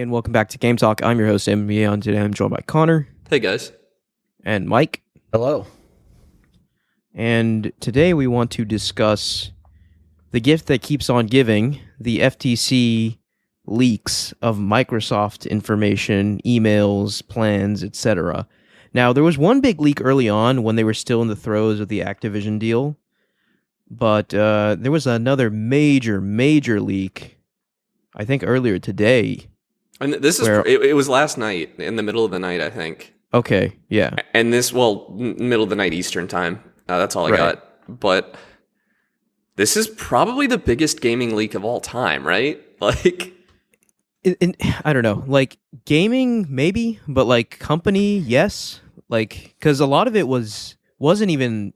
Hey, and welcome back to Game Talk. I'm your host, MB, and today I'm joined by Connor. Hey, guys. And Mike. Hello. And today we want to discuss the gift that keeps on giving, the FTC leaks of Microsoft information, emails, plans, etc. Now, there was one big leak early on when they were still in the throes of the Activision deal, but there was another major leak, I think earlier today. And this is it was last night, in the middle of the night, I think. Okay, yeah. And this, middle of the night Eastern time. That's all I got. But this is probably the biggest gaming leak of all time, right? Like, I don't know. Like, gaming, maybe, but like company, yes. Like, because a lot of it wasn't even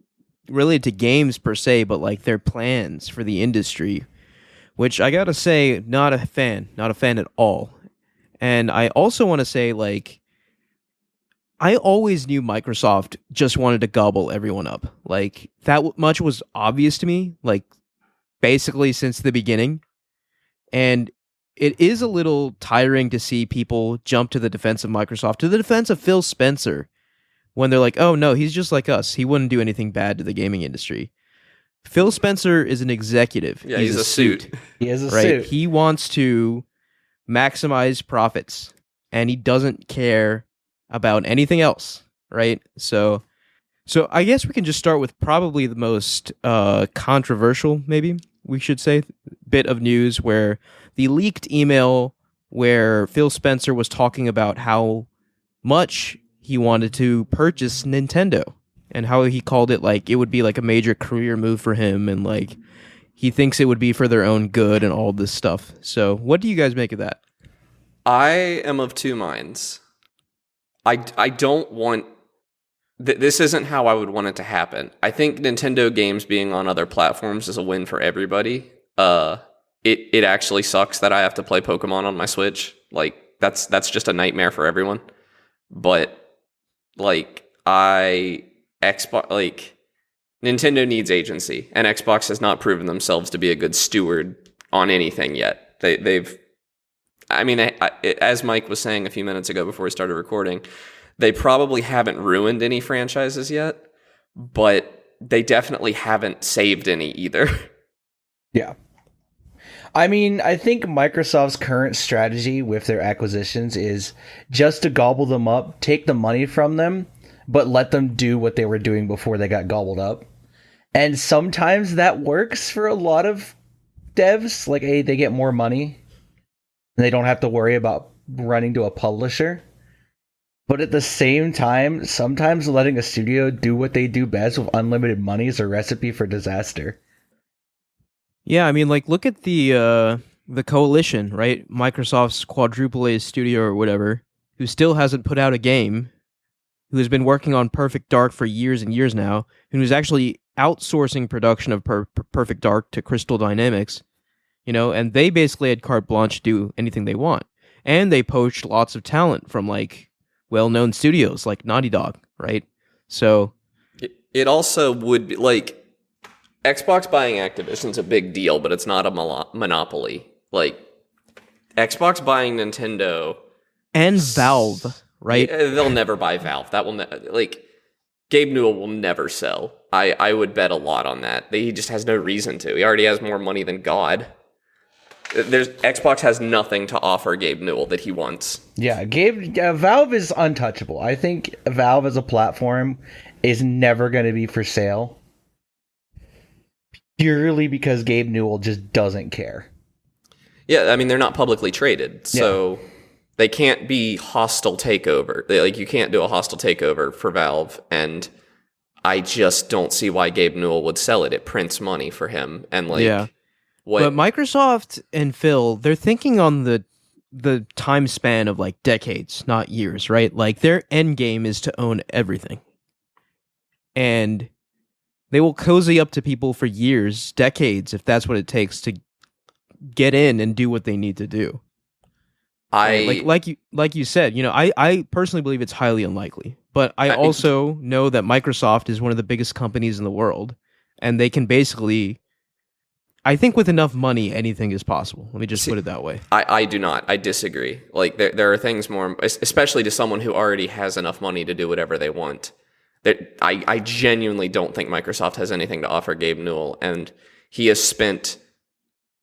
related to games per se, but like their plans for the industry, which I gotta say, not a fan at all. And I also want to say, like, I always knew Microsoft just wanted to gobble everyone up. Like, that much was obvious to me, like, basically since the beginning. And it is a little tiring to see people jump to the defense of Microsoft, to the defense of Phil Spencer, when they're like, oh, no, he's just like us. He wouldn't do anything bad to the gaming industry. Phil Spencer is an executive. Yeah, he's a suit. He is a right? suit. He wants to maximize profits, and he doesn't care about anything else, right? So I guess we can just start with probably the most controversial, maybe we should say, bit of news, where the leaked email where Phil Spencer was talking about how much he wanted to purchase Nintendo and how he called it like it would be like a major career move for him, and like he thinks it would be for their own good and all this stuff. So what do you guys make of that? I am of two minds. I don't want... this isn't how I would want it to happen. I think Nintendo games being on other platforms is a win for everybody. It actually sucks that I have to play Pokemon on my Switch. Like, that's just a nightmare for everyone. But, like, Xbox, like, Nintendo needs agency, and Xbox has not proven themselves to be a good steward on anything yet. They've... I mean, as Mike was saying a few minutes ago before we started recording, they probably haven't ruined any franchises yet, but they definitely haven't saved any either. Yeah. I mean, I think Microsoft's current strategy with their acquisitions is just to gobble them up, take the money from them, but let them do what they were doing before they got gobbled up. And sometimes that works for a lot of devs. Like, they get more money. And they don't have to worry about running to a publisher. But at the same time, sometimes letting a studio do what they do best with unlimited money is a recipe for disaster. Yeah, I mean, like, look at the coalition, right? Microsoft's quadruple A studio or whatever, who still hasn't put out a game, who has been working on Perfect Dark for years and years now, and who's actually outsourcing production of Perfect Dark to Crystal Dynamics. You know, and they basically had carte blanche to do anything they want. And they poached lots of talent from, like, well-known studios like Naughty Dog, right? So it also would be, like, Xbox buying Activision's a big deal, but it's not a monopoly. Like, Xbox buying Nintendo... And Valve, right? They'll never buy Valve. That will... like, Gabe Newell will never sell. I would bet a lot on that. He just has no reason to. He already has more money than God. Xbox has nothing to offer Gabe Newell that he wants. Yeah, Valve is untouchable. I think Valve as a platform is never going to be for sale. Purely because Gabe Newell just doesn't care. Yeah, I mean, they're not publicly traded, so they can't be hostile takeover. You can't do a hostile takeover for Valve, and I just don't see why Gabe Newell would sell it. It prints money for him, and yeah. But Microsoft and Phil, they're thinking on the time span of like decades, not years, right? Like, their end game is to own everything. And they will cozy up to people for years, decades, if that's what it takes to get in and do what they need to do. Like you said, you know, I personally believe it's highly unlikely. But I also know that Microsoft is one of the biggest companies in the world, and they can basically I think with enough money, anything is possible. Let me just put it that way. I do not. I disagree. Like there are things more, especially to someone who already has enough money to do whatever they want. That I genuinely don't think Microsoft has anything to offer Gabe Newell, and he has spent,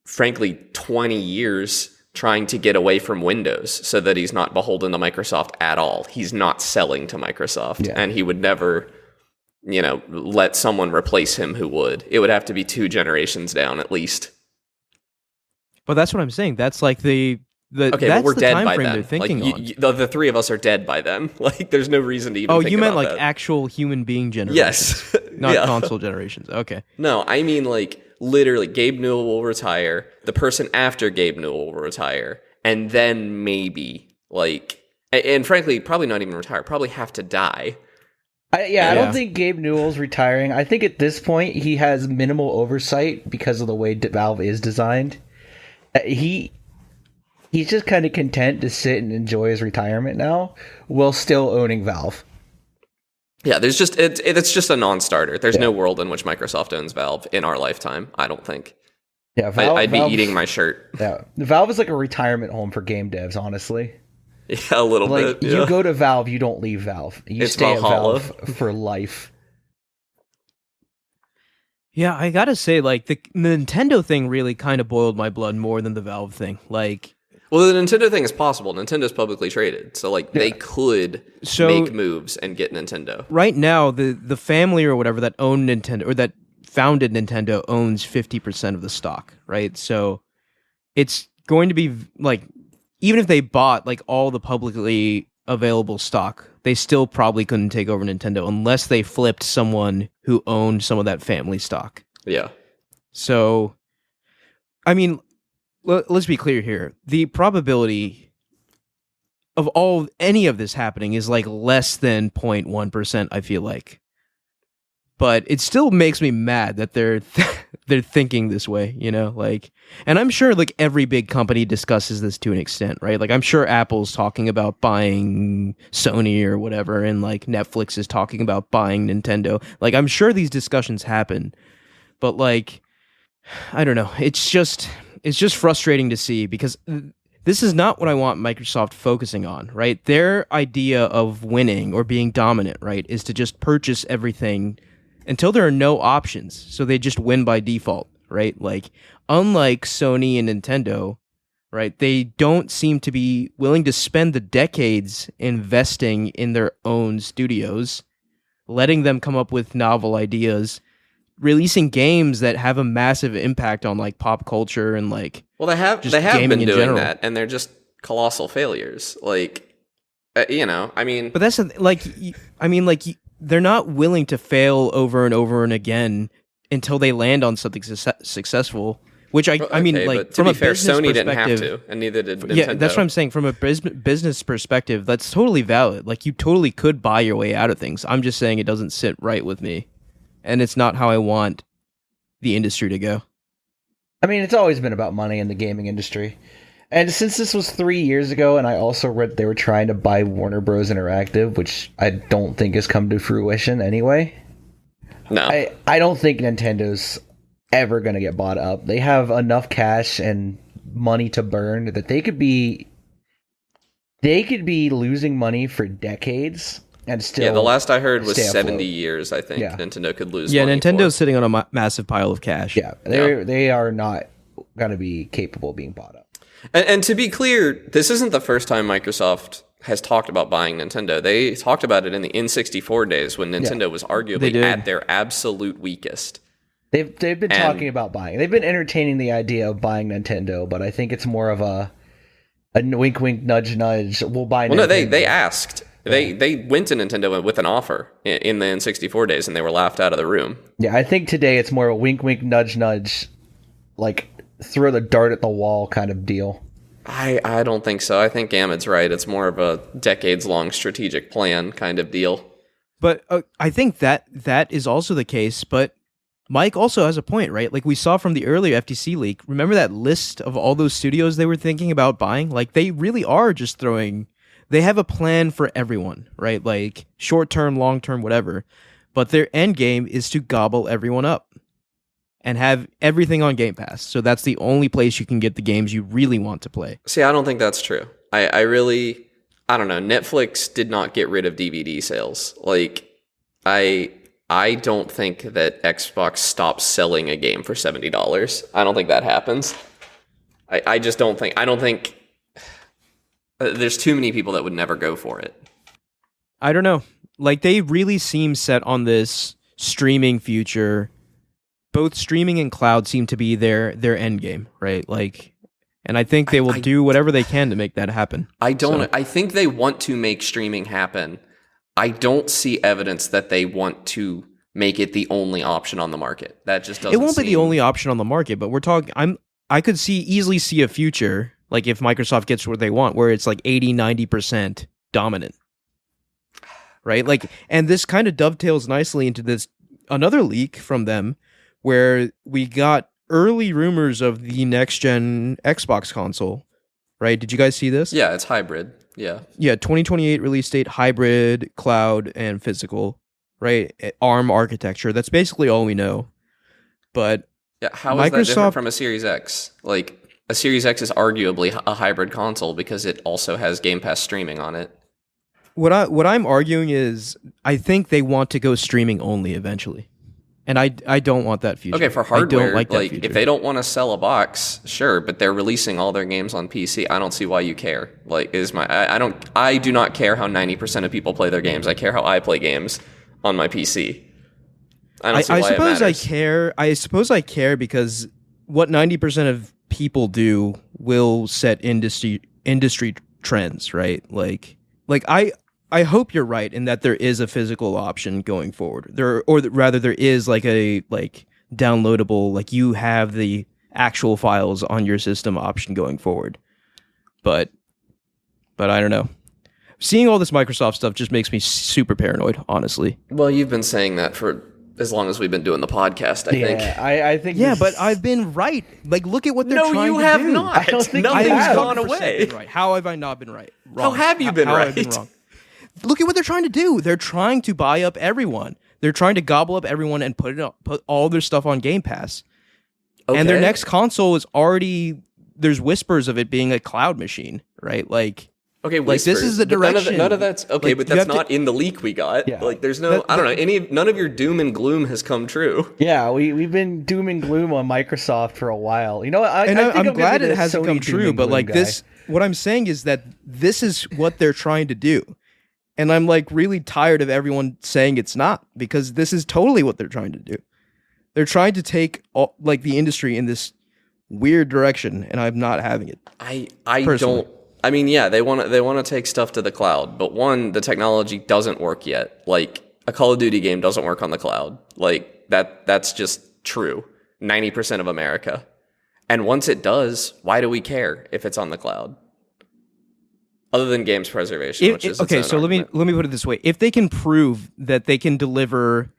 frankly, 20 years trying to get away from Windows so that he's not beholden to Microsoft at all. He's not selling to Microsoft, and he would never, let someone replace him who would. It would have to be 2 generations down at least. But that's what I'm saying. That's like okay, but that's we're the dead time by frame then. they're thinking on. The 3 of us are dead by then. Like, there's no reason to even. Oh, think you meant about like that. actual human being generations, Yes, not yeah. console generations. Okay. No, I mean like literally, Gabe Newell will retire. The person after Gabe Newell will retire, and then maybe and frankly, probably not even retire. Probably have to die. I don't think Gabe Newell's retiring. I think at this point he has minimal oversight because of the way Valve is designed. He's just kind of content to sit and enjoy his retirement now, while still owning Valve. Yeah, there's just it's just a non-starter. There's no world in which Microsoft owns Valve in our lifetime. I don't think. Yeah, Valve, I'd be eating my shirt. Yeah, Valve is like a retirement home for game devs, honestly. Yeah, a little Like, bit. Yeah. you go to Valve, you don't leave Valve. You It's stay Valhalla. at Valve for life. Yeah, I gotta say, like the Nintendo thing really kind of boiled my blood more than the Valve thing. Like, well, the Nintendo thing is possible. Nintendo's publicly traded, so they could make moves and get Nintendo. Right now, the family or whatever that owned Nintendo or that founded Nintendo owns 50% of the stock, right? So it's going to be like, even if they bought like all the publicly available stock, they still probably couldn't take over Nintendo unless they flipped someone who owned some of that family stock. Yeah. So, I mean, let's be clear here. The probability of any of this happening is like less than 0.1%, I feel like. But it still makes me mad that they're thinking this way, and I'm sure like every big company discusses this to an extent, right? Like I'm sure Apple's talking about buying Sony or whatever, and like Netflix is talking about buying Nintendo. Like I'm sure these discussions happen, but like I don't know. It's just frustrating to see because this is not what I want Microsoft focusing on, right? Their idea of winning or being dominant, right, is to just purchase everything until there are no options, so they just win by default, right? Like, unlike Sony and Nintendo, right, they don't seem to be willing to spend the decades investing in their own studios, letting them come up with novel ideas, releasing games that have a massive impact on like pop culture and like they have been doing that, and they're just colossal failures. Like, I mean, but that's they're not willing to fail over and over and again until they land on something successful. Which I mean, like but to from be a fair, business Sony didn't have perspective, to, and neither did Nintendo. Yeah, that's what I'm saying. From a business perspective, that's totally valid. Like you totally could buy your way out of things. I'm just saying it doesn't sit right with me, and it's not how I want the industry to go. I mean, it's always been about money in the gaming industry. And since this was 3 years ago, and I also read they were trying to buy Warner Bros. Interactive, which I don't think has come to fruition anyway. No. I don't think Nintendo's ever going to get bought up. They have enough cash and money to burn that they could be losing money for decades and still. Yeah, the last I heard was 70 afloat. years, I think. Yeah. Nintendo could lose Yeah, money Nintendo's for. sitting on a massive pile of cash. Yeah, they are not going to be capable of being bought up. And to be clear, this isn't the first time Microsoft has talked about buying Nintendo. They talked about it in the N64 days when Nintendo was arguably at their absolute weakest. They've been talking about buying. They've been entertaining the idea of buying Nintendo, but I think it's more of a wink, wink, nudge, nudge. We'll buy. Well, Nintendo. no, they asked. Yeah. They went to Nintendo with an offer in the N64 days, and they were laughed out of the room. Yeah, I think today it's more of a wink, wink, nudge, nudge, like throw the dart at the wall kind of deal. I don't think so. I think Ahmed's right. It's more of a decades-long strategic plan kind of deal. But I think that is also the case, but Mike also has a point, right? Like we saw from the earlier FTC leak. Remember that list of all those studios they were thinking about buying? Like they really are just they have a plan for everyone, right? Like short-term, long-term, whatever. But their end game is to gobble everyone up. and have everything on Game Pass. So that's the only place you can get the games you really want to play. See, I don't think that's true. I don't know. Netflix did not get rid of DVD sales. Like, I don't think that Xbox stops selling a game for $70. I don't think that happens. I just don't think. I don't think there's too many people that would never go for it. I don't know. Like, they really seem set on this streaming future. Both streaming and cloud seem to be their end game, right? Like, and I think they will do whatever they can to make that happen. I think they want to make streaming happen. I don't see evidence that they want to make it the only option on the market. That just doesn't. It won't be the only option on the market, but we're talking. I could easily see a future, like if Microsoft gets what they want, where it's like 80-90% dominant, right? Like, and this kind of dovetails nicely into this another leak from them, where we got early rumors of the next gen Xbox console, right? Did you guys see this? Yeah, it's hybrid. Yeah, 2028 release date, hybrid, cloud, and physical, right? ARM architecture. That's basically all we know. But yeah, how is that different from a Series X? Like, a Series X is arguably a hybrid console because it also has Game Pass streaming on it. What I'm arguing is I think they want to go streaming only eventually. And I don't want that future. Okay, for hardware, I don't like that future. If they don't want to sell a box, sure, but they're releasing all their games on PC. I don't see why you care. Like, I do not care how 90% of people play their games. I care how I play games on my PC. I don't see why it matters. I suppose I care because what 90% of people do will set industry trends, right? Like I hope you're right in that there is a physical option going forward. There is like a downloadable, like you have the actual files on your system option going forward. But I don't know. Seeing all this Microsoft stuff just makes me super paranoid, honestly. Well, you've been saying that for as long as we've been doing the podcast, I think. I think. Yeah, but I've been right. Like, look at what they're trying to do. No, you have not. I don't think nothing's gone 100% away. Right. How have I not been right? How Wrong. have you been How right? have I been wrong? Look at what they're trying to do. They're trying to buy up everyone. They're trying to gobble up everyone and put all their stuff on Game Pass. Okay. And their next console is already, there's whispers of it being a cloud machine, right? Like, okay, like this is the direction. None of that's okay, like, but that's not in the leak we got. Yeah. Like, there's no, I don't know, none of your doom and gloom has come true. Yeah, we've been doom and gloom on Microsoft for a while. You know, I'm glad it hasn't come true, but like this, what I'm saying is that this is what they're trying to do. And I'm like really tired of everyone saying it's not, because this is totally what they're trying to do. They're trying to take like the industry in this weird direction, and I'm not having it. I don't. I mean, yeah, they want to take stuff to the cloud, but one, the technology doesn't work yet. Like, a Call of Duty game doesn't work on the cloud. Like, that's just true. 90% of America. And once it does, why do we care if it's on the cloud? Other than games preservation, which is okay. So let me put it this way: if they can prove that they can deliver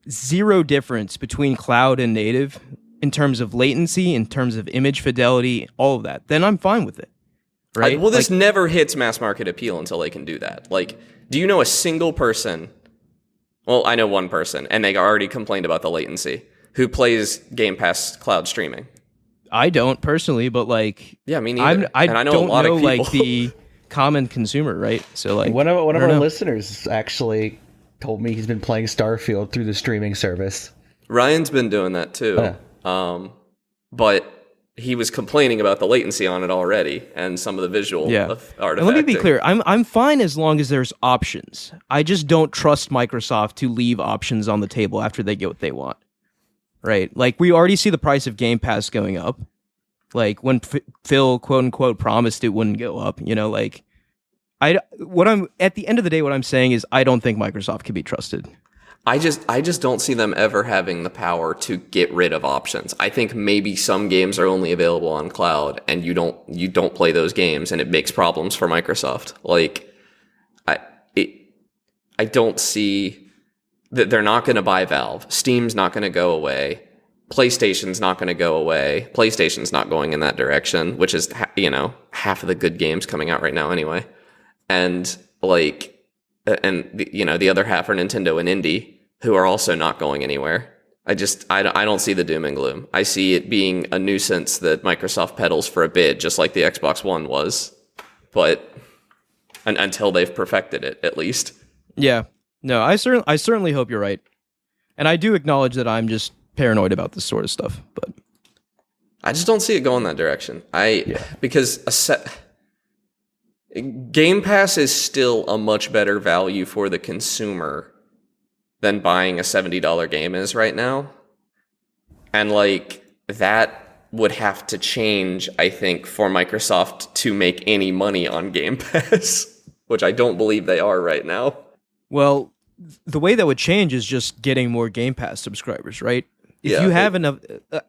zero difference between cloud and native in terms of latency, in terms of image fidelity, all of that, then I'm fine with it. Right? Well, this never hits mass market appeal until they can do that. Like, do you know a single person? Well, I know one person, and they already complained about the latency, who plays Game Pass cloud streaming. I don't personally, but like, yeah, me neither. I know don't a lot of people. Like the common consumer, right? So like, one of our listeners actually told me he's been playing Starfield through the streaming service. Ryan's been doing that too. But he was complaining about the latency on it already and some of the visual artifacting. And let me be clear, I'm fine as long as there's options. I just don't trust Microsoft to leave options on the table after they get what they want. Right? Like, we already see the price of Game Pass going up. Like, when Phil, quote unquote, promised it wouldn't go up, you know, like, at the end of the day, what I'm saying is I don't think Microsoft can be trusted. I just don't see them ever having the power to get rid of options. I think maybe some games are only available on cloud, and you don't play those games, and it makes problems for Microsoft. Like, I don't see that they're not going to buy Valve. Steam's not going to go away. PlayStation's not going to go away. PlayStation's not going in that direction, which is, half of the good games coming out right now anyway. And the other half are Nintendo and Indie, who are also not going anywhere. I don't see the doom and gloom. I see it being a nuisance that Microsoft peddles for a bit, just like the Xbox One was, but until they've perfected it, at least. Yeah. No, I certainly hope you're right. And I do acknowledge that I'm just paranoid about this sort of stuff, but I just don't see it going that direction. Because Game Pass is still a much better value for the consumer than buying a $70 game is right now. And like that would have to change, I think, for Microsoft to make any money on Game Pass, which I don't believe they are right now. well, the way that would change is just getting more Game Pass subscribers, right? If you have enough,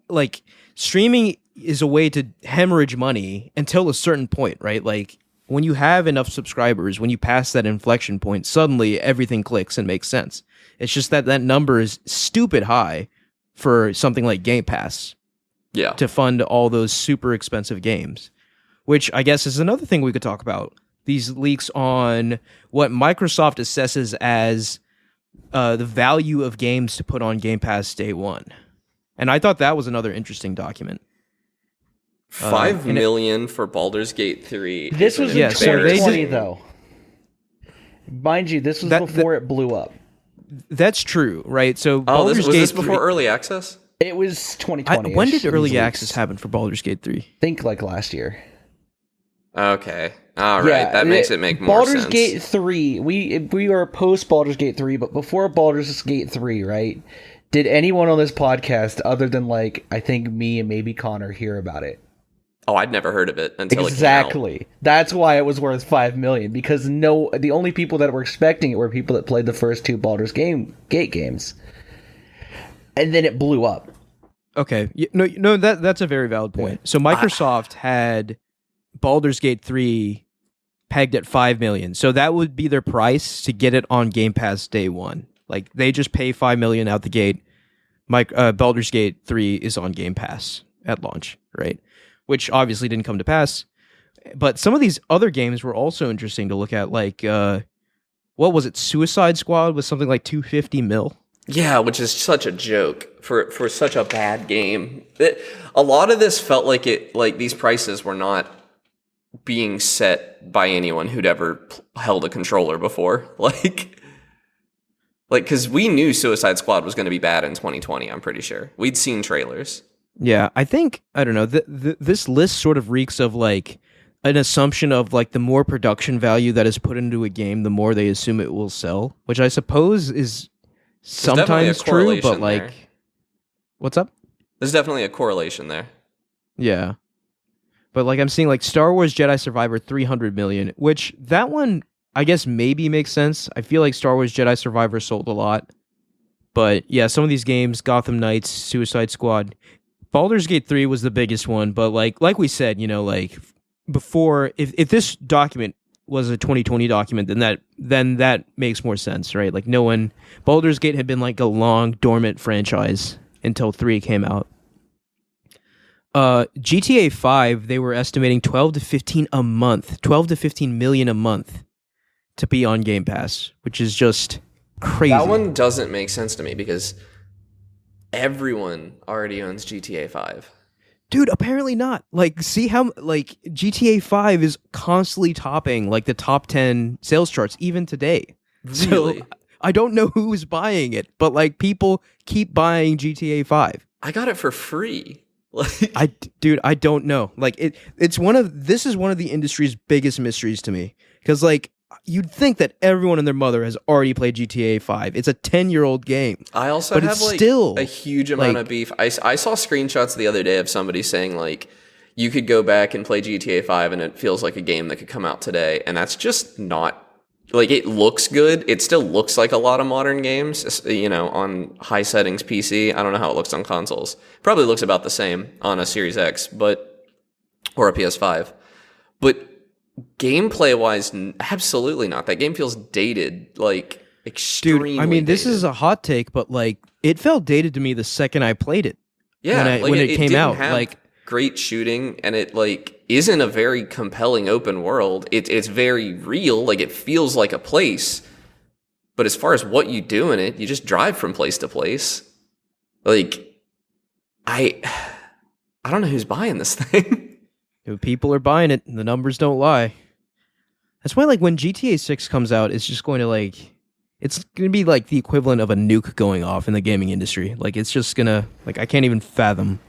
like streaming is a way to hemorrhage money until a certain point, right? Like when you have enough subscribers, when you pass that inflection point, suddenly everything clicks and makes sense. It's just that number is stupid high for something like Game Pass to fund all those super expensive games, which I guess is another thing we could talk about. These leaks on what Microsoft assesses as the value of games to put on Game Pass day one. And I thought that was another interesting document. 5 million for Baldur's Gate 3. This was in 2020, though. Mind you, this was before it blew up. That's true, right? So was this before early access? It was 2020. When did early access happen for Baldur's Gate 3? Think like last year. Okay. All right. That makes it make more sense. Baldur's Gate 3, we were post Baldur's Gate 3, but before Baldur's Gate 3, right? Did anyone on this podcast, other than like, I think me and maybe Connor, hear about it? Oh, I'd never heard of it until exactly. It came out. That's why it was worth $5 million, because the only people that were expecting it were people that played the first two Baldur's Gate games, and then it blew up. Okay, no, that's a very valid point. So Microsoft had Baldur's Gate 3 pegged at $5 million, so that would be their price to get it on Game Pass day one. Like they just pay $5 million out the gate. Baldur's Gate 3 is on Game Pass at launch, right? Which obviously didn't come to pass. But some of these other games were also interesting to look at, like, what was it? Suicide Squad was something like $250 million. Yeah, which is such a joke for such a bad game. A lot of this felt like these prices were not being set by anyone who'd ever held a controller before. Like, because we knew Suicide Squad was going to be bad in 2020, I'm pretty sure. We'd seen trailers. Yeah, I think, I don't know, this list sort of reeks of like an assumption of like the more production value that is put into a game, the more they assume it will sell, which I suppose is sometimes true, but like, there. What's up? There's definitely a correlation there. Yeah. But like I'm seeing like Star Wars Jedi Survivor 300 million, which that one I guess maybe makes sense. I feel like Star Wars Jedi Survivor sold a lot. But yeah, some of these games, Gotham Knights, Suicide Squad, Baldur's Gate 3 was the biggest one, but like we said, you know, like before, if this document was a 2020 document, then that makes more sense, right? Like Baldur's Gate had been like a long dormant franchise until 3 came out. GTA 5, they were estimating 12 to 15 million a month to be on Game Pass, which is just crazy. That one doesn't make sense to me because everyone already owns GTA 5. Dude, apparently not. Like, see how like GTA 5 is constantly topping like the top 10 sales charts even today. Really? So, I don't know who's buying it, but like people keep buying GTA 5. I got it for free. Like, I don't know. Like this is one of the industry's biggest mysteries to me, because like you'd think that everyone and their mother has already played GTA 5. It's a 10-year-old game. I also have like still a huge amount of beef. I saw screenshots the other day of somebody saying like you could go back and play GTA 5 and it feels like a game that could come out today, and that's just not. Like, it looks good. It still looks like a lot of modern games, you know, on high settings PC. I don't know how it looks on consoles. Probably looks about the same on a Series X, or a PS5. But gameplay-wise, absolutely not. That game feels dated, like, extremely Dude, I mean, this dated. is a hot take, but, like, it felt dated to me the second I played it. Yeah, when it came didn't out. Have like, great shooting, and it like isn't a very compelling open world. It's very real, like it feels like a place, but as far as what you do in it, you just drive from place to place. Like, I don't know who's buying this thing. People are buying it. The numbers don't lie. That's why, like, when GTA 6 comes out, it's just going to, like, it's going to be, like, the equivalent of a nuke going off in the gaming industry. Like, it's just going to, like, I can't even fathom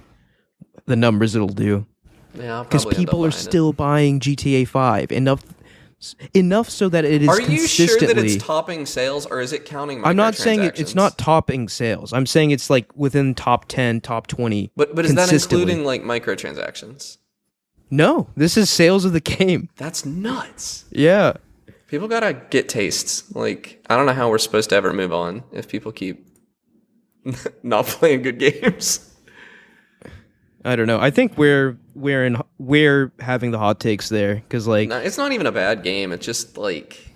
the numbers it'll do. Yeah, I'll because probably end up people are buying it. still buying GTA 5 enough so that it is Are you sure that consistently. it's topping sales, or is it counting I'm not saying it's microtransactions? not topping sales. I'm saying it's like within top 10, top 20. But is that consistently. including like microtransactions? No, this is sales of the game. That's nuts. Yeah. People gotta get tastes. Like, I don't know how we're supposed to ever move on if people keep not playing good games. I don't know. I think we're having the hot takes there because, like, No, it's not even a bad game. It's just like,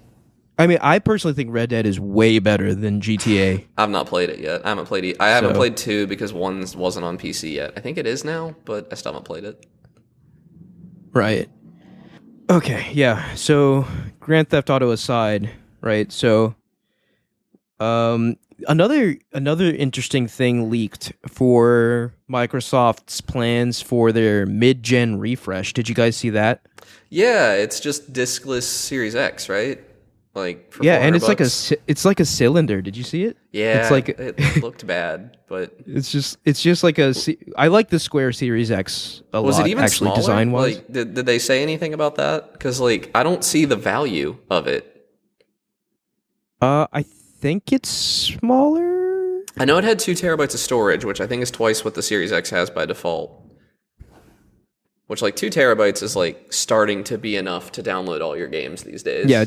I mean, I personally think Red Dead is way better than GTA. I've not played it yet. I haven't played I haven't So- played 2 because 1 wasn't on PC yet. I think it is now, but I still haven't played it. Right. Okay, yeah. So, Grand Theft Auto aside, right? So, another interesting thing leaked for Microsoft's plans for their mid-gen refresh. Did you guys see that? Yeah, it's just discless Series X, right? Like, for Yeah, and $400. it's like a cylinder. Did you see it? Yeah, it's like it looked bad, but it's just like I like the Square Series X a lot. was it even actually smaller? design wise? Like, did they say anything about that? Because like, I don't see the value of it. I think it's smaller. I know it had 2 terabytes of storage, which I think is twice what the Series X has by default. Which, like, 2 terabytes is like starting to be enough to download all your games these days. Yeah,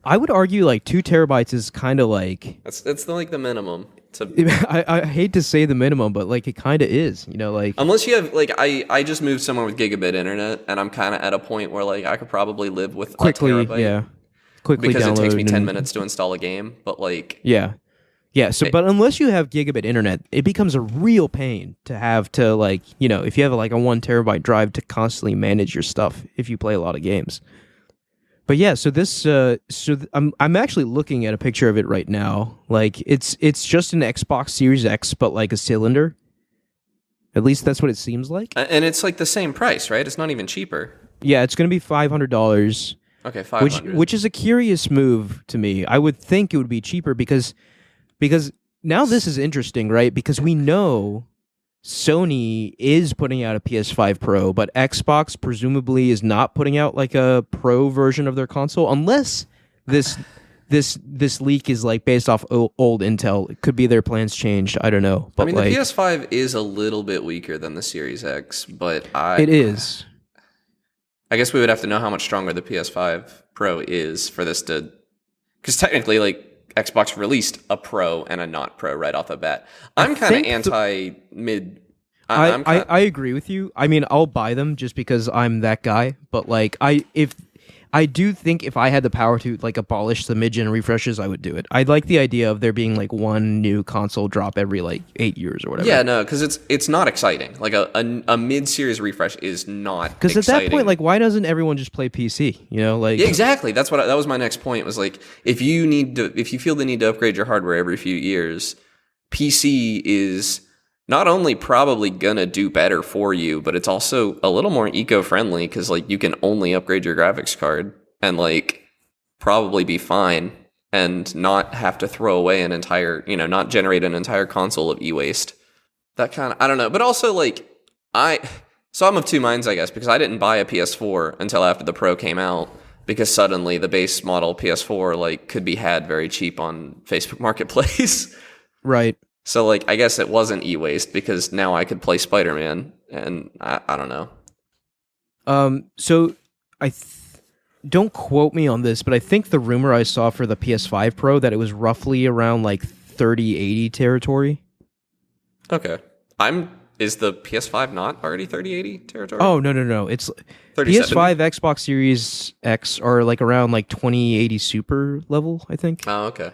I would argue like 2 terabytes is kind of like That's like the minimum. I hate to say the minimum, but like it kind of is, you know, like Unless you have like I just moved somewhere with gigabit internet, and I'm kind of at a point where like I could probably live with quickly, a terabyte. quickly Because it takes download me 10 and- minutes to install a game, but like Yeah. So, but unless you have gigabit internet, it becomes a real pain to have to like, you know, if you have like a 1 terabyte drive to constantly manage your stuff if you play a lot of games. But yeah, so this, I'm actually looking at a picture of it right now. Like it's just an Xbox Series X, but like a cylinder. At least that's what it seems like. and it's like the same price, right? It's not even cheaper. Yeah, it's going to be $500. Okay, 500. Which is a curious move to me. I would think it would be cheaper because now this is interesting, right? Because we know Sony is putting out a PS5 Pro, but Xbox presumably is not putting out like a Pro version of their console unless this leak is like based off old intel. It could be their plans changed. I don't know. But I mean, like, the PS5 is a little bit weaker than the Series X, but it is. I guess we would have to know how much stronger the PS5 Pro is for this to, because technically, like, Xbox released a Pro and a not Pro right off the bat. I'm kind of anti-mid. I agree with you. I mean, I'll buy them just because I'm that guy. But like, I do think if I had the power to like abolish the mid-gen refreshes, I would do it. I like the idea of there being like one new console drop every like 8 years or whatever. Yeah, no, because it's not exciting. Like a mid-series refresh is not Because at that point, like, why doesn't everyone just play PC? You know, like Yeah, exactly. That was my next point. Was like if you feel the need to upgrade your hardware every few years, PC is not only probably gonna do better for you, but it's also a little more eco-friendly because like you can only upgrade your graphics card and like probably be fine and not have to throw away an entire, not generate an entire console of e-waste. That kind of, I don't know. But also like so I'm of two minds, I guess, because I didn't buy a PS4 until after the Pro came out because suddenly the base model PS4 like could be had very cheap on Facebook Marketplace. right. So, like, I guess it wasn't e-waste because now I could play Spider-Man, and I don't know. So don't quote me on this, but I think the rumor I saw for the PS5 Pro that it was roughly around like 3080 territory. Okay. Is the PS5 not already 3080 territory? Oh, no. It's 3070? PS5, Xbox Series X are like around like 2080 Super level, I think. Oh, okay.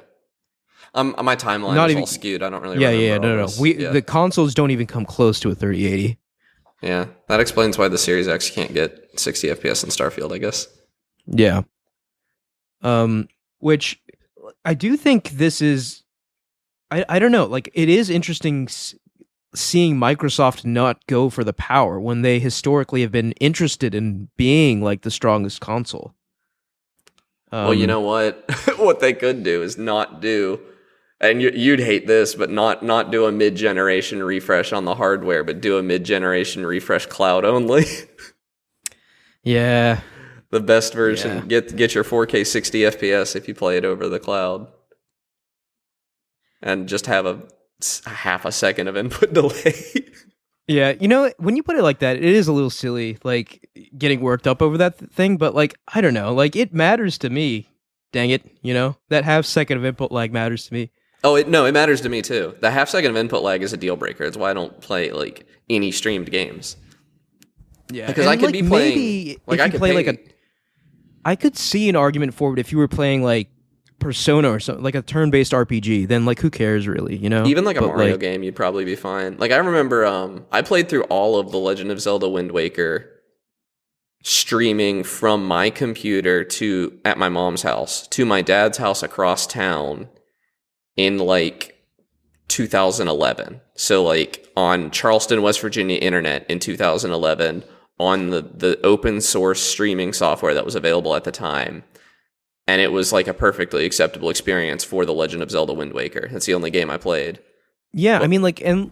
My timeline Not is even- all skewed. I don't really Yeah, remember all no. this. The consoles don't even come close to a 3080. Yeah, that explains why the Series X can't get 60 FPS in Starfield, I guess. Yeah. Which I do think this is I don't know, like it is interesting seeing Microsoft not go for the power when they historically have been interested in being like the strongest console. Well, you know what? What they could do is not do, and you'd hate this, but not do a mid-generation refresh on the hardware, but do a mid-generation refresh cloud only. Yeah. The best version. Yeah. Get your 4K 60 FPS if you play it over the cloud. And just have a half a second of input delay. Yeah, you know, when you put it like that, it is a little silly, like, getting worked up over that thing, but, like, I don't know, like, it matters to me, dang it, you know? That half second of input lag matters to me. Oh, it matters to me, too. The half second of input lag is a deal breaker. It's why I don't play, like, any streamed games. Yeah, because I could be playing, like, I could play, like, I could see an argument for it if you were playing, like, Persona or something, like a turn-based RPG, then like who cares really, you know? Even like a Mario game, you'd probably be fine. Like I remember I played through all of The Legend of Zelda Wind Waker streaming from my computer at my mom's house to my dad's house across town in like 2011. So like on Charleston, West Virginia internet in 2011 on the open source streaming software that was available at the time. And it was like a perfectly acceptable experience for The Legend of Zelda Wind Waker. That's the only game I played. Yeah, I mean, like, and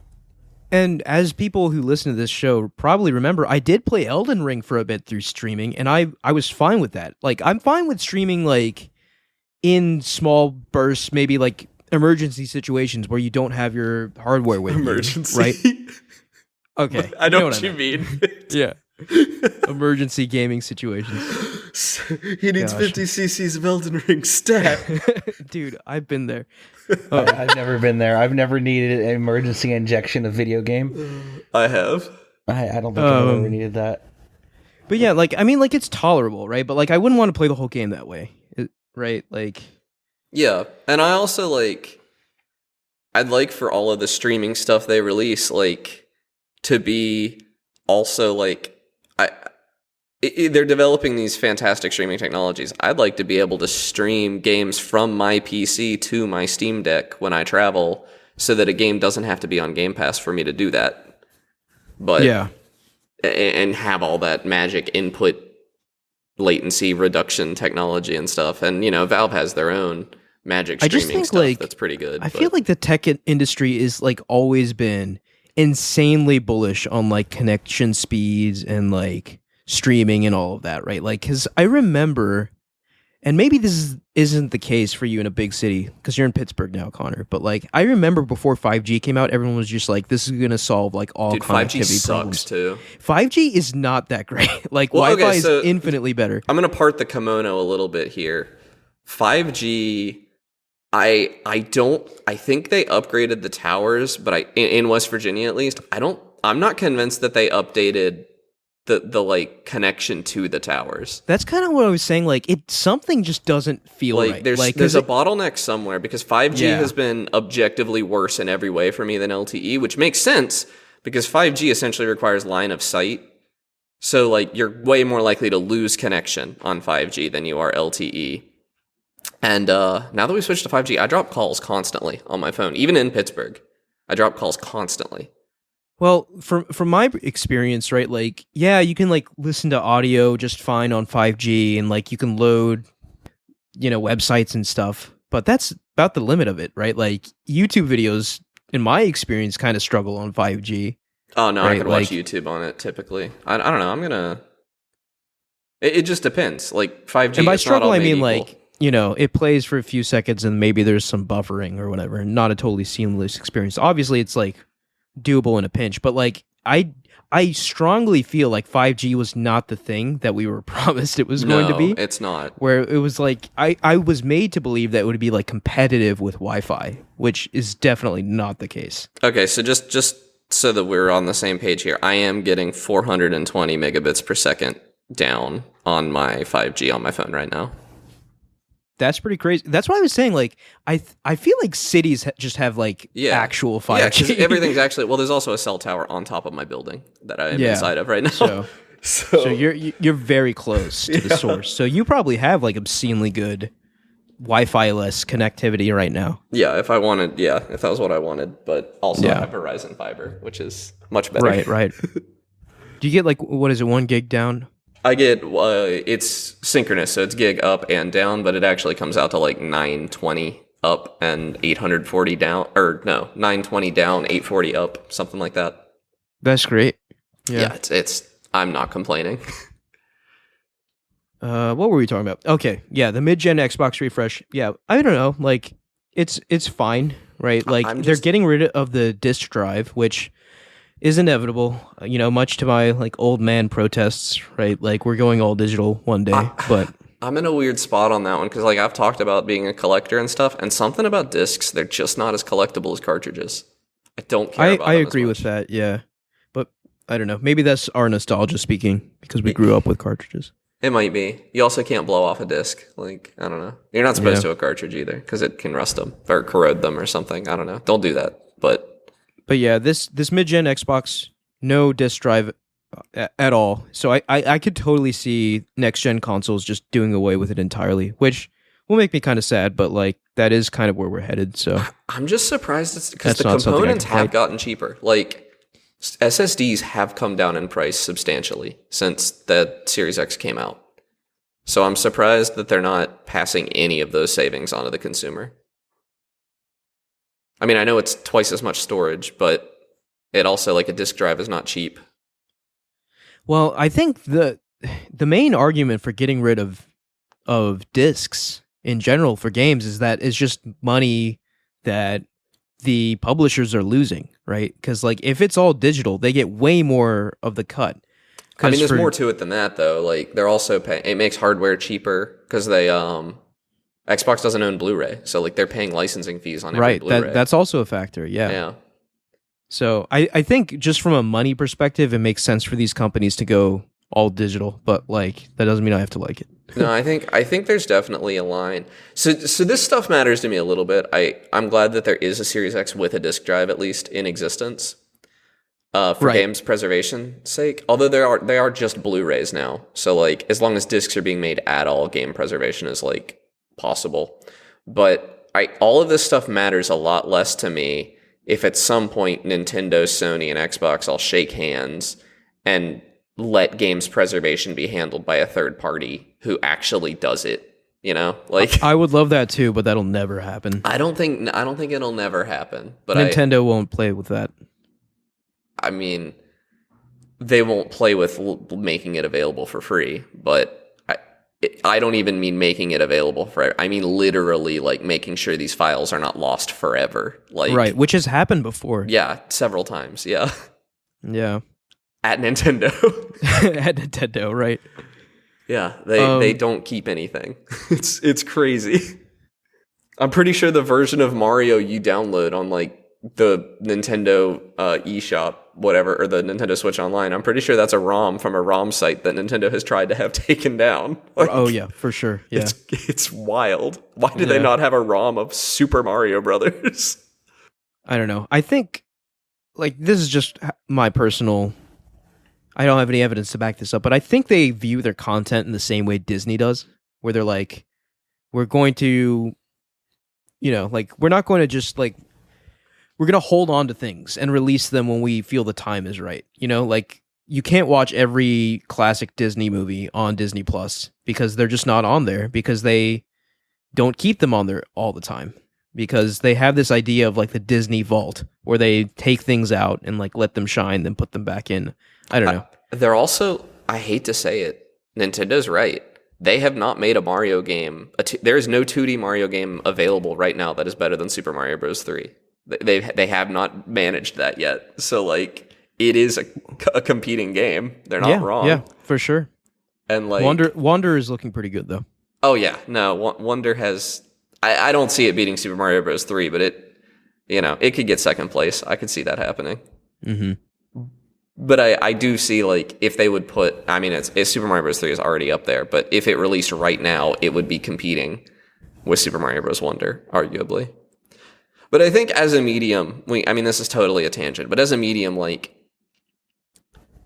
as people who listen to this show probably remember, I did play Elden Ring for a bit through streaming, and I was fine with that. Like, I'm fine with streaming, like, in small bursts, maybe, like, emergency situations where you don't have your hardware with you, right? Okay. I know what you mean. Yeah. Emergency gaming situations. He needs 50 cc's of Elden Ring stat. Dude, I've been there. I've never been there. I've never needed an emergency injection of video game. I have. I don't think I've ever needed that. But yeah, like, I mean, like, it's tolerable, right? But, like, I wouldn't want to play the whole game that way, right? Like... Yeah, and I also, like... I'd like for all of the streaming stuff they release, like, to be also, like... they're developing these fantastic streaming technologies. I'd like to be able to stream games from my PC to my Steam Deck when I travel so that a game doesn't have to be on GamePass for me to do that. But yeah. And have all that magic input latency reduction technology and stuff. And, you know, Valve has their own magic streaming stuff like, that's pretty good. I feel like the tech industry is, like, always been insanely bullish on, like, connection speeds and, like, streaming and all of that, right? Like, because I remember, and maybe this isn't the case for you in a big city, because you're in Pittsburgh now, Connor, but, like, I remember before 5G came out, everyone was just like, this is going to solve, like, all connectivity 5G problems. Sucks, too. 5G is not that great. Like, Wi-Fi is infinitely better. I'm going to part the kimono a little bit here. 5G... I think they upgraded the towers, but in West Virginia at least, I'm not convinced that they updated the like connection to the towers. That's kind of what I was saying. Like, something just doesn't feel like right. There's a bottleneck somewhere because 5G has been objectively worse in every way for me than LTE, which makes sense because 5G essentially requires line of sight. So like you're way more likely to lose connection on 5G than you are LTE. And now that we switched to 5G, I drop calls constantly on my phone. Even in Pittsburgh, I drop calls constantly. Well, from my experience, right, like, yeah, you can, like, listen to audio just fine on 5G, and, like, you can load, you know, websites and stuff, but that's about the limit of it, right? Like, YouTube videos, in my experience, kind of struggle on 5G. Oh, no, right? I can watch YouTube on it, typically. I don't know, I'm gonna... It just depends. Like, 5G, and by it's struggle, not all I mean, equal. like... You know, it plays for a few seconds and maybe there's some buffering or whatever, and not a totally seamless experience. Obviously, it's, like, doable in a pinch, but, like, I strongly feel like 5G was not the thing that we were promised it was going to be. No, it's not. Where it was, like, I was made to believe that it would be, like, competitive with Wi-Fi, which is definitely not the case. Okay, so just so that we're on the same page here, I am getting 420 megabits per second down on my 5G on my phone right now. That's pretty crazy. That's why I was saying, like, I feel like cities just have, like, actual 5G. Yeah, because everything's actually... Well, there's also a cell tower on top of my building that I am inside of right now. So you're very close to the source. So you probably have, like, obscenely good Wi-Fi-less connectivity right now. Yeah, if that was what I wanted, but also I have Verizon Fiber, which is much better. Right. Do you get like, what is it, 1 gig down? I get, it's synchronous, so it's gig up and down, but it actually comes out to like 920 up and 840 down, or no, 920 down, 840 up, something like that. That's great. Yeah, it's I'm not complaining. What were we talking about? Okay, yeah, the mid-gen Xbox refresh. Yeah, I don't know, like it's fine, right? Like they're getting rid of the disk drive, which is inevitable, much to my like old man protests, right? Like we're going all digital one day, but I'm in a weird spot on that one because like I've talked about being a collector and stuff, and something about discs, they're just not as collectible as cartridges. I don't care about them I agree with that, yeah. But I don't know, maybe that's our nostalgia speaking because we grew up with cartridges. It might be. You also can't blow off a disc. Like, I don't know. You're not supposed to a cartridge either because it can rust them or corrode them or something. I don't know. Don't do that. But yeah, this mid-gen Xbox, no disk drive at all. So I could totally see next-gen consoles just doing away with it entirely, which will make me kind of sad, but like that is kind of where we're headed. So I'm just surprised it's because the components have gotten cheaper. Like SSDs have come down in price substantially since the Series X came out. So I'm surprised that they're not passing any of those savings onto the consumer. I mean, I know it's twice as much storage, but it also, like, a disk drive is not cheap. Well, I think the main argument for getting rid of discs in general for games is that it's just money that the publishers are losing, right? Because like if it's all digital, they get way more of the cut. I mean, there's more to it than that, though. Like they're also paying. It makes hardware cheaper because they Xbox doesn't own Blu-ray, so like they're paying licensing fees on every Blu-ray. That's also a factor. Yeah. So I think just from a money perspective, it makes sense for these companies to go all digital, but like that doesn't mean I have to like it. No, I think there's definitely a line. So this stuff matters to me a little bit. I'm glad that there is a Series X with a disk drive at least in existence, for games preservation sake. Although they are just Blu-rays now, so like as long as discs are being made at all, game preservation is like possible. But all of this stuff matters a lot less to me if at some point Nintendo, Sony, and Xbox all shake hands and let games preservation be handled by a third party who actually does it, Like I would love that too, but that'll never happen. I don't think it'll never happen. But Nintendo won't play with that. I mean, they won't play with making it available for free, but I don't even mean making it available forever. I mean literally like making sure these files are not lost forever. Like right, which has happened before. Yeah, several times. Yeah. Yeah. At Nintendo. At Nintendo, right. Yeah, they don't keep anything. It's crazy. I'm pretty sure the version of Mario you download on like the Nintendo eShop, whatever, or the Nintendo Switch Online, I'm pretty sure that's a ROM from a ROM site that Nintendo has tried to have taken down. Like, oh yeah, for sure. Yeah. It's wild. Why do they not have a ROM of Super Mario Brothers? I don't know. I think like this is just my personal, I don't have any evidence to back this up, but I think they view their content in the same way Disney does, where they're like, we're going to, like, we're not going to just like, we're going to hold on to things and release them when we feel the time is right. Like you can't watch every classic Disney movie on Disney Plus because they're just not on there because they don't keep them on there all the time because they have this idea of like the Disney vault where they take things out and like let them shine, then put them back in. I don't know. They're also, I hate to say it, Nintendo's right. They have not made a Mario game. There is no 2D Mario game available right now that is better than Super Mario Bros. 3. They have not managed that yet. So like it is a competing game. They're not wrong. Yeah, for sure. And like Wonder is looking pretty good though. Oh yeah, no, Wonder has. I don't see it beating Super Mario Bros. 3, but it could get second place. I could see that happening. Mm-hmm. But I do see, like, if they would put... I mean, it's Super Mario Bros. 3 is already up there, but if it released right now, it would be competing with Super Mario Bros. Wonder, arguably. But I think as a medium... this is totally a tangent, but as a medium, like,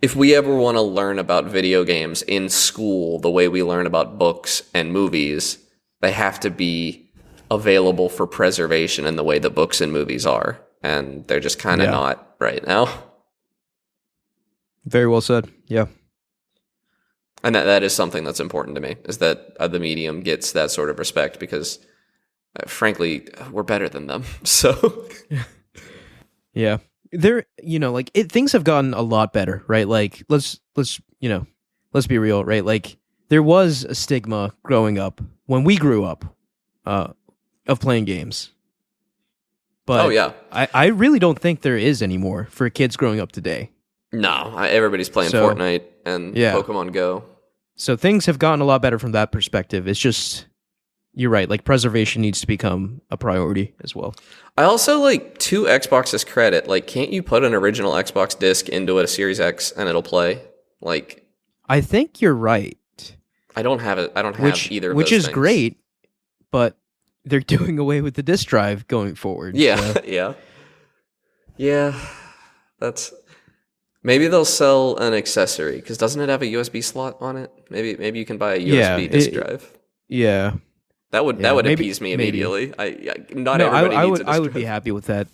if we ever want to learn about video games in school the way we learn about books and movies, they have to be available for preservation in the way that books and movies are, and they're just kind of not right now. Very well said. Yeah. And that is something that's important to me, is that the medium gets that sort of respect, because frankly, we're better than them. So yeah, they're, like things have gotten a lot better, right? Like let's be real, right? Like there was a stigma growing up when we grew up of playing games. But oh yeah, I really don't think there is anymore for kids growing up today. No, everybody's playing Fortnite and Pokemon Go. So things have gotten a lot better from that perspective. It's just, you're right, like preservation needs to become a priority as well. I also, like, to Xbox's credit, like, can't you put an original Xbox disc into a Series X and it'll play? Like, I think you're right. I don't have it. I don't have either of those which is things. Great, but they're doing away with the disc drive going forward. Yeah, so. yeah. That's... Maybe they'll sell an accessory, because doesn't it have a USB slot on it? Maybe you can buy a USB disc drive. Yeah, that would appease me immediately. Not everybody needs a disc drive. I would be happy with that.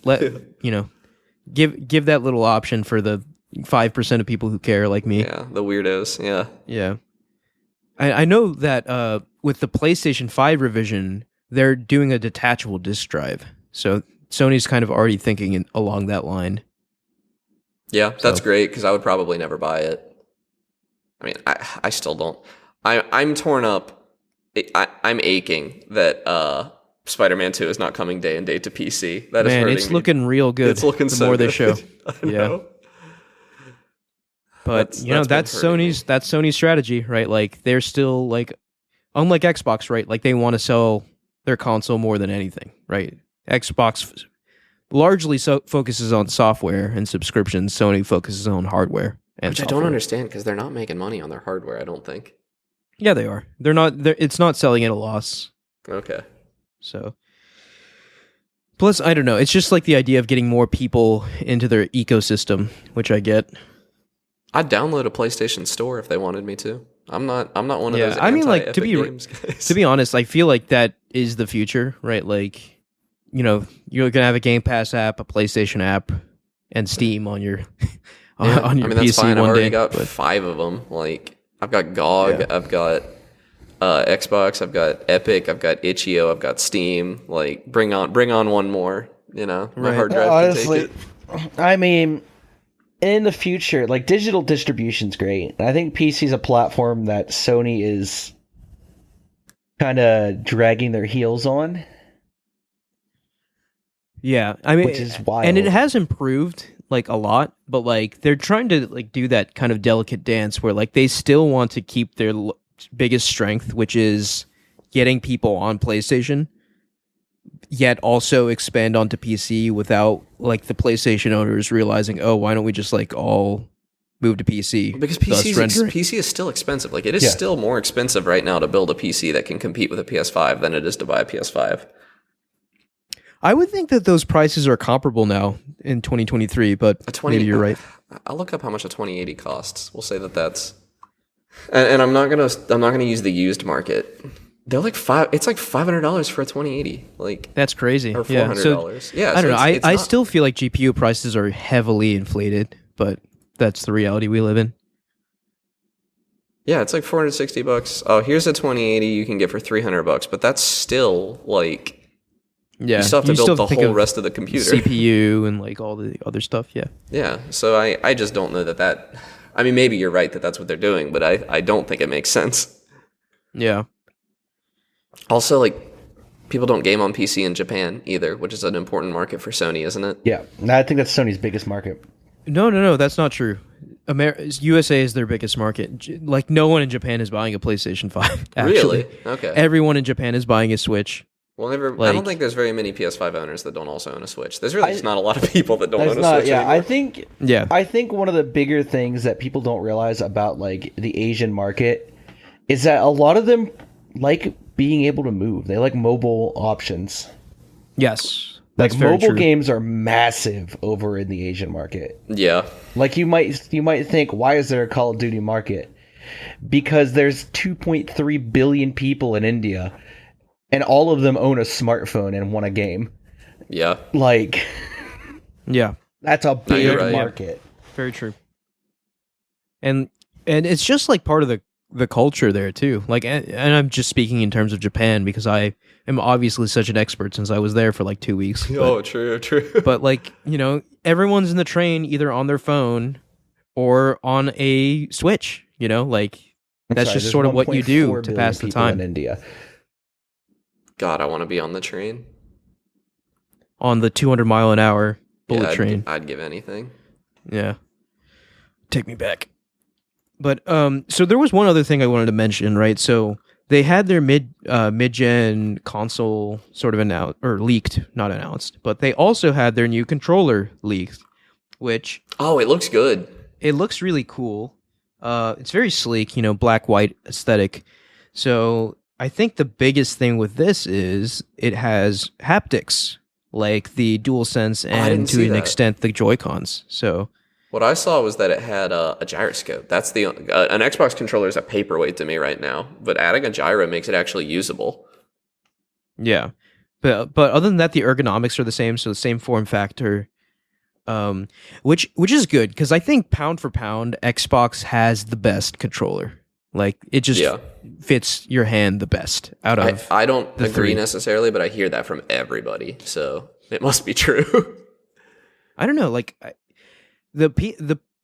Give that little option for the 5% of people who care, like me. Yeah, the weirdos. Yeah. I know that with the PlayStation 5 revision, they're doing a detachable disc drive. So Sony's kind of already thinking along that line. Yeah, that's great, because I would probably never buy it. I mean, I still don't. I'm torn up. I'm aching that Spider-Man 2 is not coming day and date to PC. That is hurting it's me. Looking real good. It's looking the so more good. They show. I know. But that's Sony's strategy, right? Like they're still like, unlike Xbox, right? Like they want to sell their console more than anything, right? Xbox largely focuses on software and subscriptions. Sony focuses on hardware and which software. I don't understand, because they're not making money on their hardware, I don't think. Yeah, they are. They're not. It's not selling at a loss. Okay. So, plus, I don't know. It's just like the idea of getting more people into their ecosystem, which I get. I'd download a PlayStation Store if they wanted me to. I'm not one of those. I mean, like games guys. to be honest, I feel like that is the future, right? Like, you're gonna have a GamePass app, a PlayStation app, and Steam on your on your that's PC fine. I've one already day. got 5 of them. Like, I've got GOG, I've got Xbox, I've got Epic, I've got Itch.io, I've got Steam. Like, bring on one more. My hard drive honestly, can take it. I mean, in the future, like, digital distribution's great. I think PC's a platform that Sony is kind of dragging their heels on. Yeah, I mean, which is wild. And it has improved like a lot, but like they're trying to like do that kind of delicate dance where like they still want to keep their biggest strength, which is getting people on PlayStation, yet also expand onto PC without like the PlayStation owners realizing, oh, why don't we just like all move to PC? Because PC is still expensive. Like, it is still more expensive right now to build a PC that can compete with a PS5 than it is to buy a PS5. I would think that those prices are comparable now in 2023, but maybe you're right. I'll look up how much a 2080 costs. We'll say that's, and I'm not gonna use the used market. They're like it's like $500 for a 2080. Like, that's crazy. Or $400. Yeah, I don't know. I still feel like GPU prices are heavily inflated, but that's the reality we live in. Yeah, it's like $460. Oh, here's a 2080 you can get for $300, but that's still like. Yeah, you still have to build the whole rest of the computer. CPU and like all the other stuff, yeah. Yeah, so I just don't know that... I mean, maybe you're right that that's what they're doing, but I don't think it makes sense. Yeah. Also, like, people don't game on PC in Japan either, which is an important market for Sony, isn't it? Yeah, I think that's Sony's biggest market. No, that's not true. USA is their biggest market. Like, no one in Japan is buying a PlayStation 5, actually. Really? Okay. Everyone in Japan is buying a Switch. Well, I don't think there's very many PS5 owners that don't also own a Switch. There's really just not a lot of people that don't own a Switch anymore. I think one of the bigger things that people don't realize about like the Asian market is that a lot of them like being able to move. They like mobile options. Yes. Like, mobile games are massive over in the Asian market. Yeah. Like, you might think, why is there a Call of Duty market? Because there's 2.3 billion people in India. and all of them own a smartphone and want a game. Yeah. Like, Yeah, that's a big you're right. market. very true. And it's just like part of the culture there too. Like, and I'm just speaking in terms of Japan because I am obviously such an expert since I was there for like 2 weeks. Oh, true. But like, everyone's in the train either on their phone or on a Switch. Like that's just sort of what you do to pass the time. In India. God, I want to be on the train. On the 200-mile-an-hour bullet Yeah, train. I'd give anything. Yeah. Take me back. But so there was one other thing I wanted to mention, right? So they had their mid-gen console sort of announced, or leaked, not announced, but they also had their new controller leaked, which Oh, it looks good. it looks really cool. It's very sleek, black white aesthetic. So I think the biggest thing with this is it has haptics, like the DualSense and to an extent the Joy-Cons. So What I saw was that it had a gyroscope. That's an Xbox controller is a paperweight to me right now, but adding a gyro makes it actually usable. yeah, but other than that, the ergonomics are the same, so the same form factor, which is good because I think pound for pound, Xbox has the best controller. Like it just fits your hand the best out of. I don't agree three. necessarily, but I hear that from everybody, so it must be true. I don't know, like the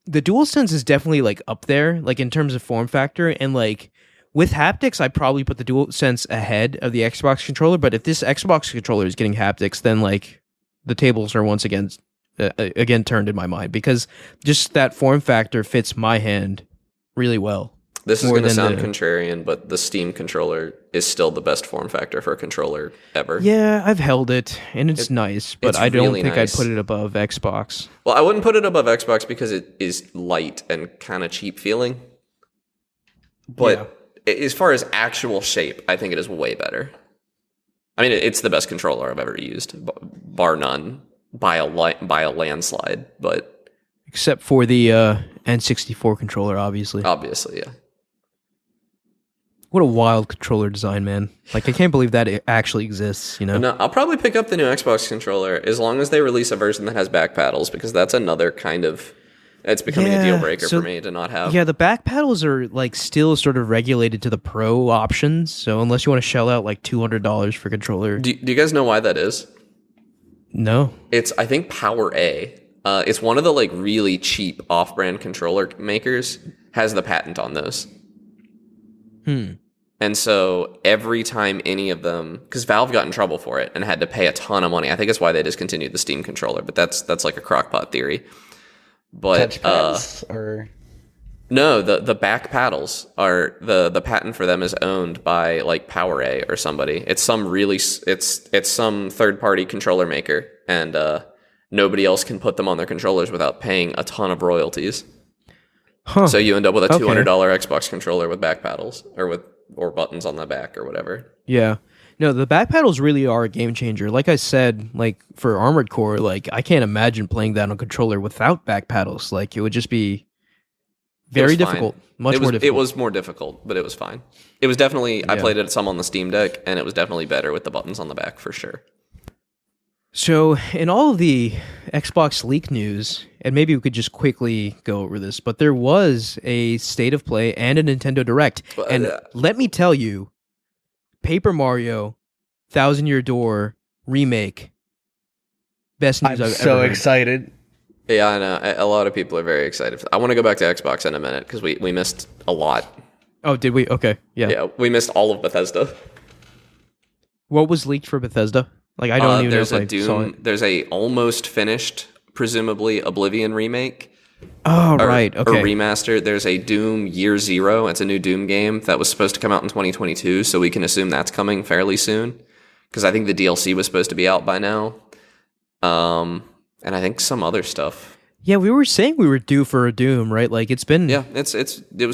DualSense is definitely like up there, like in terms of form factor, and like with haptics, I probably put the DualSense ahead of the Xbox controller. But if this Xbox controller is getting haptics, then like the tables are once again turned in my mind because just that form factor fits my hand really well. This is going to sound contrarian, but the Steam controller is still the best form factor for a controller ever. Yeah, I've held it, and it's nice, but I don't think I'd put it above Xbox. Well, I wouldn't put it above Xbox because it is light and kind of cheap feeling. But as far as actual shape, I think it is way better. I mean, it's the best controller I've ever used, bar none, by a landslide. But except for the N64 controller, obviously. Obviously, yeah. What a wild controller design, man. Like, I can't believe that it actually exists, No, I'll probably pick up the new Xbox controller as long as they release a version that has back paddles, because that's another kind of... It's becoming a deal breaker for me to not have. Yeah, the back paddles are, like, still sort of regulated to the pro options, so unless you want to shell out, like, $200 for a controller... Do you guys know why that is? No. It's, I think, Power A. It's one of the, like, really cheap off-brand controller makers has the patent on those. And so every time any of them, because Valve got in trouble for it and had to pay a ton of money. I think that's why they discontinued the Steam controller, but that's like a crockpot theory. But touchpads or no, the back paddles are the patent for them is owned by like Power A or somebody. It's some third party controller maker, and nobody else can put them on their controllers without paying a ton of royalties. Huh. So you end up with a $200 Xbox controller with back paddles or buttons on the back or whatever. Yeah. No, the back paddles really are a game changer. Like I said, like for Armored Core, like I can't imagine playing that on a controller without back paddles. Like it would just be very difficult. Much more difficult. It was more difficult, but it was fine. It was definitely, I played it some on the Steam Deck, and it was definitely better with the buttons on the back for sure. So, in all of the Xbox leak news, and maybe we could just quickly go over this, but there was a State of Play and a Nintendo Direct. And let me tell you, Paper Mario, Thousand Year Door remake, best news I've ever so heard. excited. Yeah, I know. A lot of people are very excited. I want to go back to Xbox in a minute because we missed a lot. Oh, did we? Okay, yeah. Yeah, we missed all of Bethesda. What was leaked for Bethesda? Like, I don't even know if I saw it. There's a almost finished, presumably, Oblivion remake. Oh, right, okay. Or remaster. There's a Doom Year Zero. It's a new Doom game that was supposed to come out in 2022, so we can assume that's coming fairly soon. Because I think the DLC was supposed to be out by now. And I think some other stuff. Yeah, we were saying we were due for a Doom, right? Like, it's been... Yeah, it was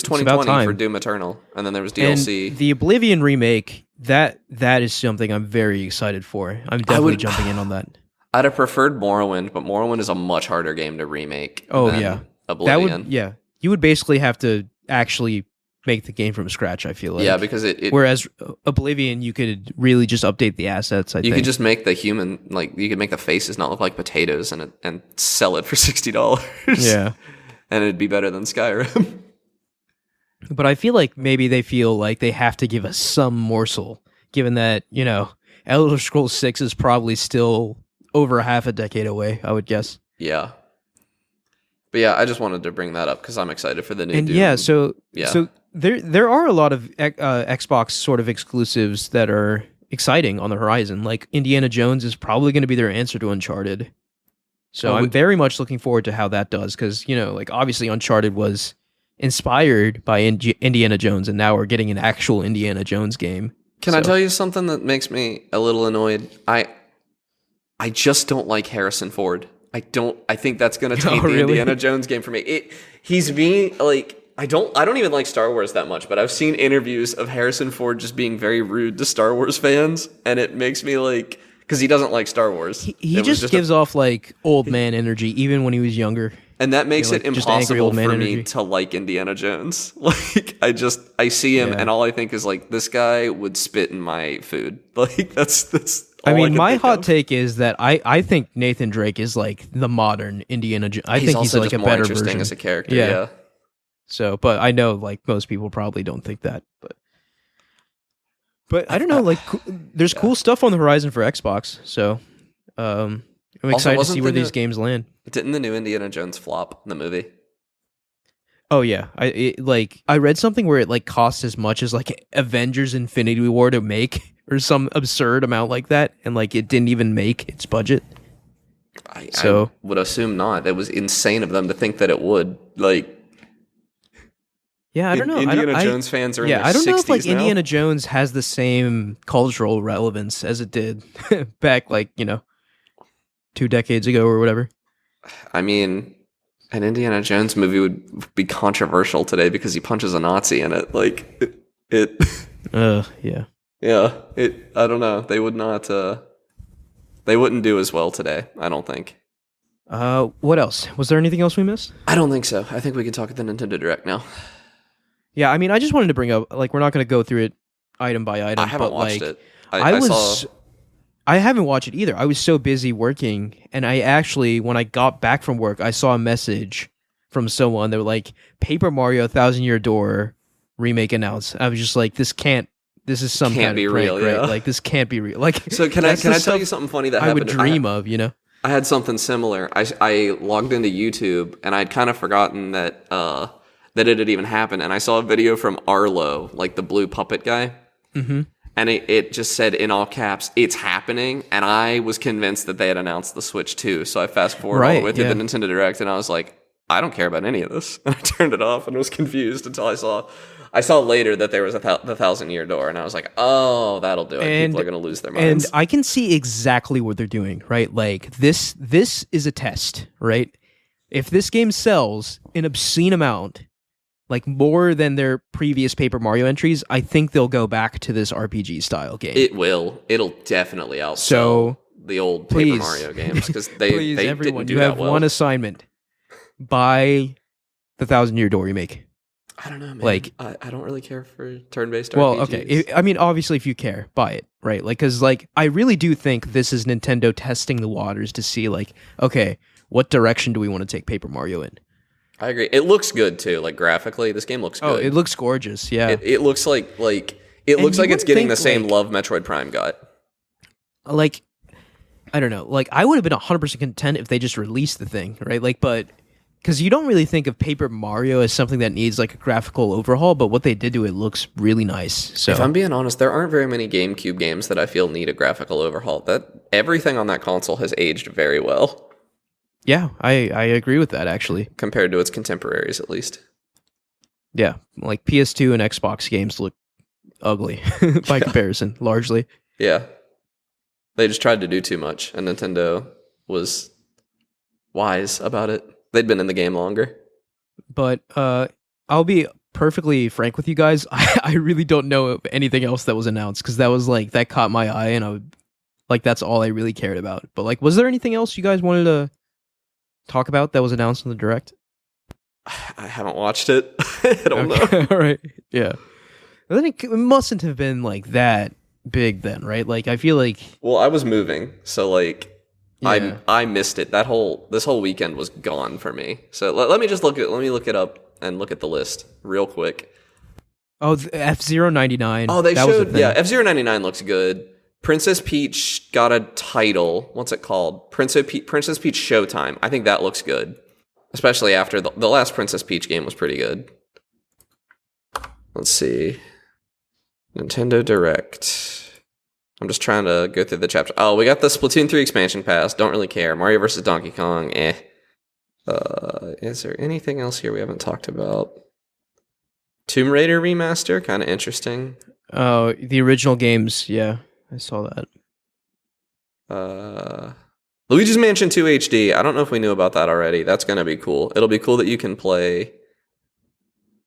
2020 for Doom Eternal, and then there was DLC. And the Oblivion remake, that is something I'm very excited for. I'm definitely jumping in on that. I'd have preferred Morrowind, but Morrowind is a much harder game to remake than Oblivion. You would basically have to actually make the game from scratch, I feel like. Yeah, because it whereas Oblivion, you could really just update the assets, I you think. could just make the human, like, you could make the faces not look like potatoes and sell it for $60. Yeah. And it'd be better than Skyrim. But I feel like maybe they feel like they have to give us some morsel, given that, Elder Scrolls 6 is probably still over half a decade away, I would guess. Yeah. But yeah, I just wanted to bring that up because I'm excited for the new And Doom. so there are a lot of Xbox sort of exclusives that are exciting on the horizon. Like Indiana Jones is probably going to be their answer to Uncharted. So I'm very much looking forward to how that does because, like obviously Uncharted was inspired by Indiana Jones and now we're getting an actual Indiana Jones game. Can I tell you something that makes me a little annoyed? I just don't like Harrison Ford. I think that's going to taint the Indiana Jones game for me. He's being like, I don't even like Star Wars that much, but I've seen interviews of Harrison Ford just being very rude to Star Wars fans, and it makes me like, because he doesn't like Star Wars. He just gives off like old man energy, even when he was younger. And that makes it impossible for me energy. to like Indiana Jones. Like, I see him, and all I think is like, this guy would spit in my food. Like, that's all I mean, my hot take is that I think Nathan Drake is like the modern Indiana Jones. I think he's like a better version as a character. Yeah. So, but I know like most people probably don't think that. But I don't know. Like, there's cool stuff on the horizon for Xbox. So, I'm excited to see where these games land. Didn't the new Indiana Jones flop in the movie? Oh yeah, I read something where it like costs as much as like Avengers Infinity War to make, or some absurd amount like that, and like it didn't even make its budget. I would assume not. It was insane of them to think that it would. Like, yeah, I don't know. Indiana Jones fans are in their 60s I don't know if like now. Indiana Jones has the same cultural relevance as it did back, like 2 decades ago or whatever. I mean, an Indiana Jones movie would be controversial today because he punches a Nazi in it. Like it. Yeah. Yeah. I don't know. They would not. They wouldn't do as well today, I don't think. What else? Was there anything else we missed? I don't think so. I think we can talk at the Nintendo Direct now. Yeah, I mean, I just wanted to bring up, like, we're not going to go through it item by item. I haven't watched it. I haven't watched it either. I was so busy working, and I actually, when I got back from work, I saw a message from someone that were like, Paper Mario 1,000 Year Door remake announced. I was just like, this is some can't kind be of prank, real, right? yeah. Like, this can't be real. Like, so can I tell you something funny that happened? I would dream of, I had something similar. I logged into YouTube, and I'd kind of forgotten that it had even happened, and I saw a video from Arlo, like the blue puppet guy. Mm-hmm. And it just said in all caps, "It's happening," and I was convinced that they had announced the Switch too. So I fast forward all the way through the Nintendo Direct, and I was like, "I don't care about any of this." And I turned it off and was confused until I saw later that there was the 1,000 Year Door, and I was like, "Oh, that'll do it. People are going to lose their minds." And I can see exactly what they're doing, right? Like this is a test, right? If this game sells an obscene amount, like more than their previous Paper Mario entries, I think they'll go back to this RPG style game. It will. It'll definitely outsell the old Paper Mario games because they everyone, didn't do you that have well. One assignment: buy the 1,000 Year Door remake. I don't know, man. Like, I don't really care for turn-based RPGs. Well, okay. I mean, obviously, if you care, buy it, right? Like, because like I really do think this is Nintendo testing the waters to see, like, okay, what direction do we want to take Paper Mario in? I agree. It looks good too. Like graphically, this game looks good. Oh, it looks gorgeous. Yeah, it looks like it's getting the same love Metroid Prime got. Like, I don't know. Like, I would have been 100% content if they just released the thing, right? Like, but because you don't really think of Paper Mario as something that needs like a graphical overhaul, but what they did to it looks really nice. So, if I'm being honest, there aren't very many GameCube games that I feel need a graphical overhaul. That everything on that console has aged very well. Yeah, I agree with that, actually. Compared to its contemporaries, at least. Yeah, like PS2 and Xbox games look ugly by comparison, largely. Yeah. They just tried to do too much, and Nintendo was wise about it. They'd been in the game longer. But I'll be perfectly frank with you guys. I really don't know of anything else that was announced, because that was like, that caught my eye, and I would, like, that's all I really cared about. But like, was there anything else you guys wanted to talk about that was announced in the Direct? I haven't watched it. I don't know. All right. Yeah. I think it mustn't have been like that big then, right? Like I feel like Well, I was moving, so like yeah. I missed it. This whole weekend was gone for me. So let me just look it up and look at the list real quick. Oh, F-Zero 99. Oh, they that was a showed thing. F-Zero 99 looks good. Princess Peach got a title. What's it called? Princess Peach Showtime. I think that looks good. Especially after the last Princess Peach game was pretty good. Let's see. Nintendo Direct. I'm just trying to go through the chapter. Oh, we got the Splatoon 3 expansion pass. Don't really care. Mario vs. Donkey Kong. Is there anything else here we haven't talked about? Tomb Raider remaster. Kind of interesting. Oh, the original games. Yeah, I saw that. Luigi's Mansion 2 HD. I don't know if we knew about that already. That's going to be cool. It'll be cool that you can play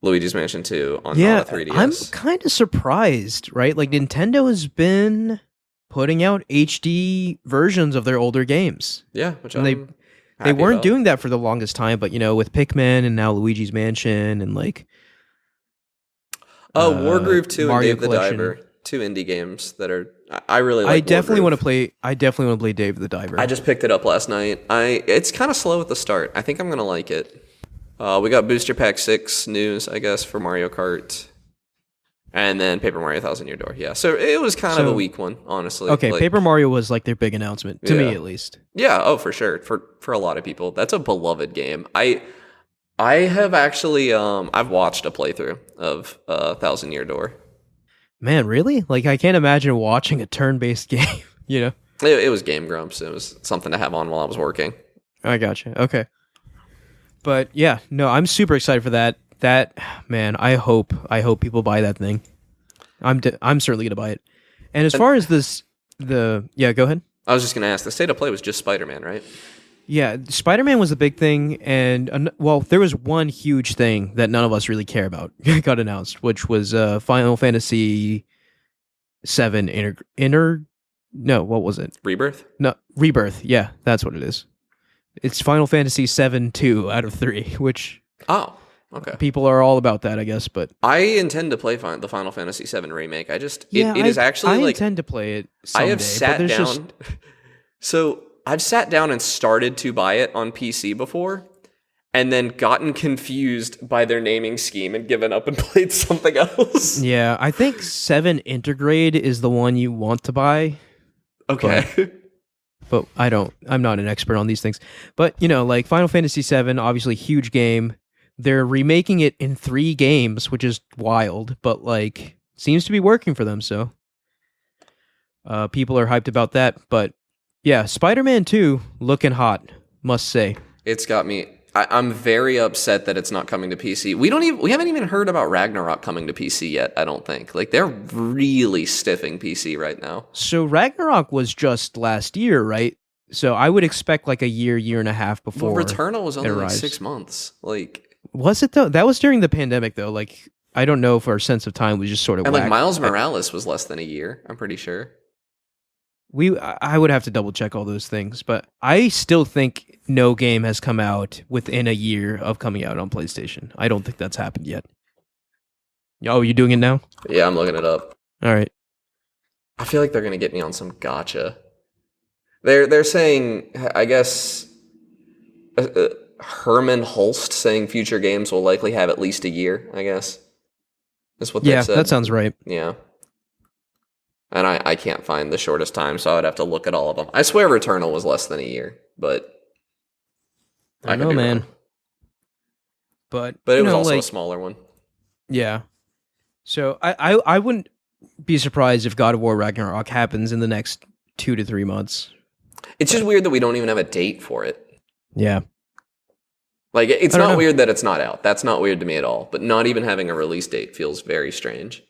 Luigi's Mansion 2 on a 3DS. I'm kind of surprised, right? Like Nintendo has been putting out HD versions of their older games. Yeah, which and they weren't doing that for the longest time, but with Pikmin and now Luigi's Mansion and like Wargroove 2 Mario and Dave Collection. the Diver, 2 indie games that are I really like. I definitely want to play Dave the Diver. I just picked it up last night. It's kind of slow at the start. I think I'm gonna like it. We got Booster Pack 6 news, I guess, for Mario Kart. And then Paper Mario Thousand Year Door. Yeah, so it was kind of a weak one, honestly. Okay, Paper Mario was like their big announcement, to me at least. Yeah, oh, for sure. For a lot of people. That's a beloved game. I have actually, I've watched a playthrough of Thousand Year Door. Man, really? Like, I can't imagine watching a turn-based game, It was Game Grumps. It was something to have on while I was working. I gotcha. Okay. But yeah, no, I'm super excited for that. That, man, I hope people buy that thing. I'm certainly gonna buy it. And as far as go ahead. I was just gonna ask. The state of play was just Spider-Man, right? Yeah, Spider-Man was the big thing, and there was one huge thing that none of us really care about got announced, which was Final Fantasy VII what was it? Rebirth? No, Rebirth. Yeah, that's what it is. It's Final Fantasy VII 2 out of 3, which okay. People are all about that, I guess. But I intend to play the Final Fantasy VII remake. I intend to play it someday. I have sat down. So I've sat down and started to buy it on PC before, and then gotten confused by their naming scheme and given up and played something else. Yeah, I think 7 Intergrade is the one you want to buy. Okay. But I'm not an expert on these things. But, like Final Fantasy VII, obviously huge game. They're remaking it in 3 games, which is wild, but like seems to be working for them, so people are hyped about that. But yeah, Spider-Man 2 looking hot, must say. It's got me. I'm very upset that it's not coming to PC. We haven't even heard about Ragnarok coming to PC yet, I don't think. Like, they're really stiffing PC right now. So Ragnarok was just last year, right? So I would expect like a year and a half before. Well, Returnal was only like 6 months. Like, was it though? That was during the pandemic though. Like, I don't know if our sense of time was just sort of and whacked. Like Miles Morales was less than a year, I'm pretty sure. I would have to double check all those things, but I still think no game has come out within a year of coming out on PlayStation. I don't think that's happened yet. Oh, you doing it now? Yeah, I'm looking it up. All right. I feel like they're gonna get me on some gotcha. They're saying, I guess, Herman Holst saying future games will likely have at least a year. I guess that's what they said. Yeah, that sounds right. Yeah. And I can't find the shortest time, so I would have to look at all of them. I swear Returnal was less than a year, but I know, man. Wrong. But it was also a smaller one. Yeah. So I wouldn't be surprised if God of War Ragnarok happens in the next 2 to 3 months. It's just weird that we don't even have a date for it. Yeah. Like, it's not weird that it's not out. That's not weird to me at all. But not even having a release date feels very strange.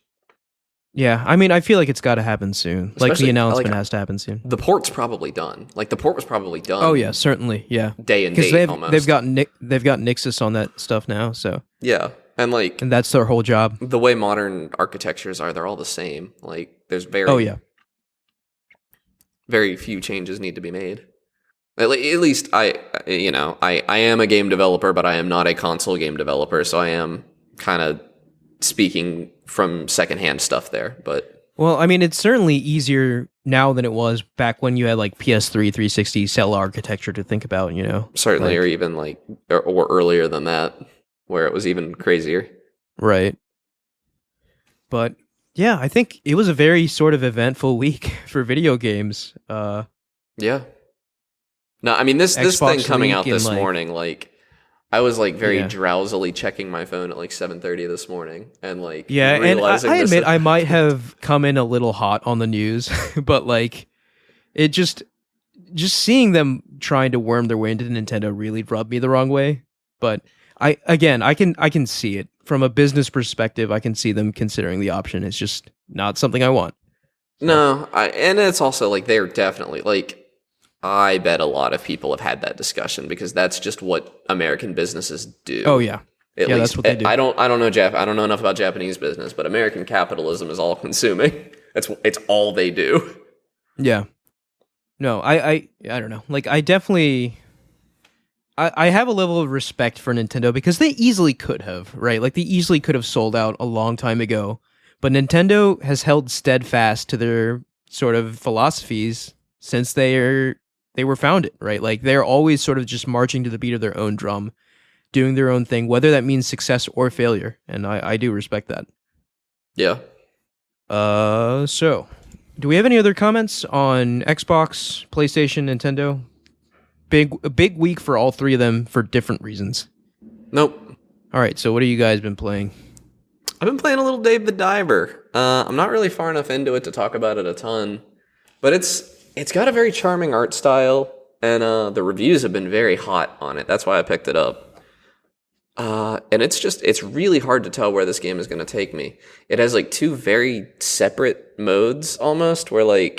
Yeah, I mean, I feel like it's got to happen soon. Especially, like, the announcement has to happen soon. The port's probably done. Like, the port was probably done. Oh, yeah, certainly, yeah. Day and date, almost. They've got Nixus on that stuff now, so... Yeah, and that's their whole job. The way modern architectures are, they're all the same. Like, there's very... Oh, yeah. Very few changes need to be made. At least I am a game developer, but I am not a console game developer, so I am kind of speaking from secondhand stuff there. But Well, I mean, it's certainly easier now than it was back when you had like PS3, 360 cell architecture to think about, certainly, or even or earlier than that, where it was even crazier. Right. But yeah, I think it was a very sort of eventful week for video games. Yeah. No, I mean this Xbox thing coming leak out this and, morning, I was very Yeah. drowsily checking my phone at 7:30 this morning, and Yeah, and realizing I this. admit I might have come in a little hot on the news, but it just seeing them trying to worm their way into Nintendo really rubbed me the wrong way. But I can see it from a business perspective. I can see them considering the option. It's just not something I want. No, and it's also they're definitely I bet a lot of people have had that discussion because that's just what American businesses do. Oh yeah. At Yeah, least that's what they do. I don't know I don't know enough about Japanese business, but American capitalism is all consuming. It's all they do. Yeah. No, I don't know. I definitely I have a level of respect for Nintendo because they easily could have, right? They easily could have sold out a long time ago. But Nintendo has held steadfast to their sort of philosophies since they were founded, right? They're always sort of just marching to the beat of their own drum, doing their own thing, whether that means success or failure. And I do respect that. Yeah. So do we have any other comments on Xbox, PlayStation, Nintendo? A big week for all three of them for different reasons. Nope. All right, so what have you guys been playing? I've been playing a little Dave the Diver. I'm not really far enough into it to talk about it a ton, but it's got a very charming art style, and the reviews have been very hot on it. That's why I picked it up. And it's really hard to tell where this game is going to take me. It has two very separate modes almost, where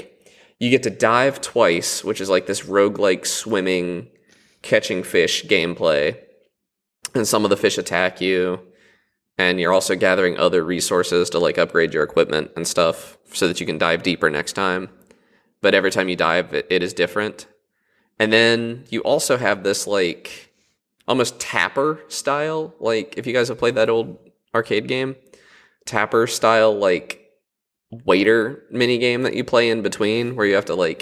you get to dive twice, which is this roguelike swimming, catching fish gameplay, and some of the fish attack you. And you're also gathering other resources to upgrade your equipment and stuff so that you can dive deeper next time. But every time you dive, it is different. And then you also have this almost Tapper style, if you guys have played that old arcade game, Tapper style waiter mini game that you play in between, where you have to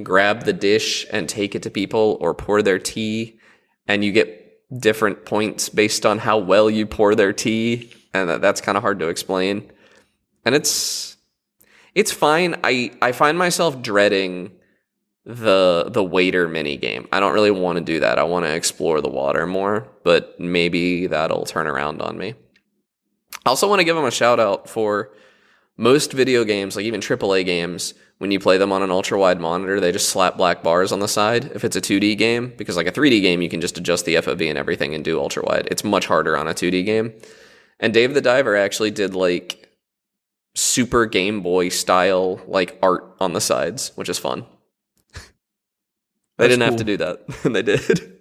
grab the dish and take it to people or pour their tea, and you get different points based on how well you pour their tea, and that's kind of hard to explain. And it's fine. I find myself dreading the waiter mini game. I don't really want to do that. I want to explore the water more, but maybe that'll turn around on me. I also want to give them a shout out for most video games, even AAA games. When you play them on an ultra-wide monitor, they just slap black bars on the side if it's a 2D game, because a 3D game, you can just adjust the FOV and everything and do ultra-wide. It's much harder on a 2D game. And Dave the Diver actually did Super Game Boy style art on the sides, which is fun. They didn't have to do that, and they did.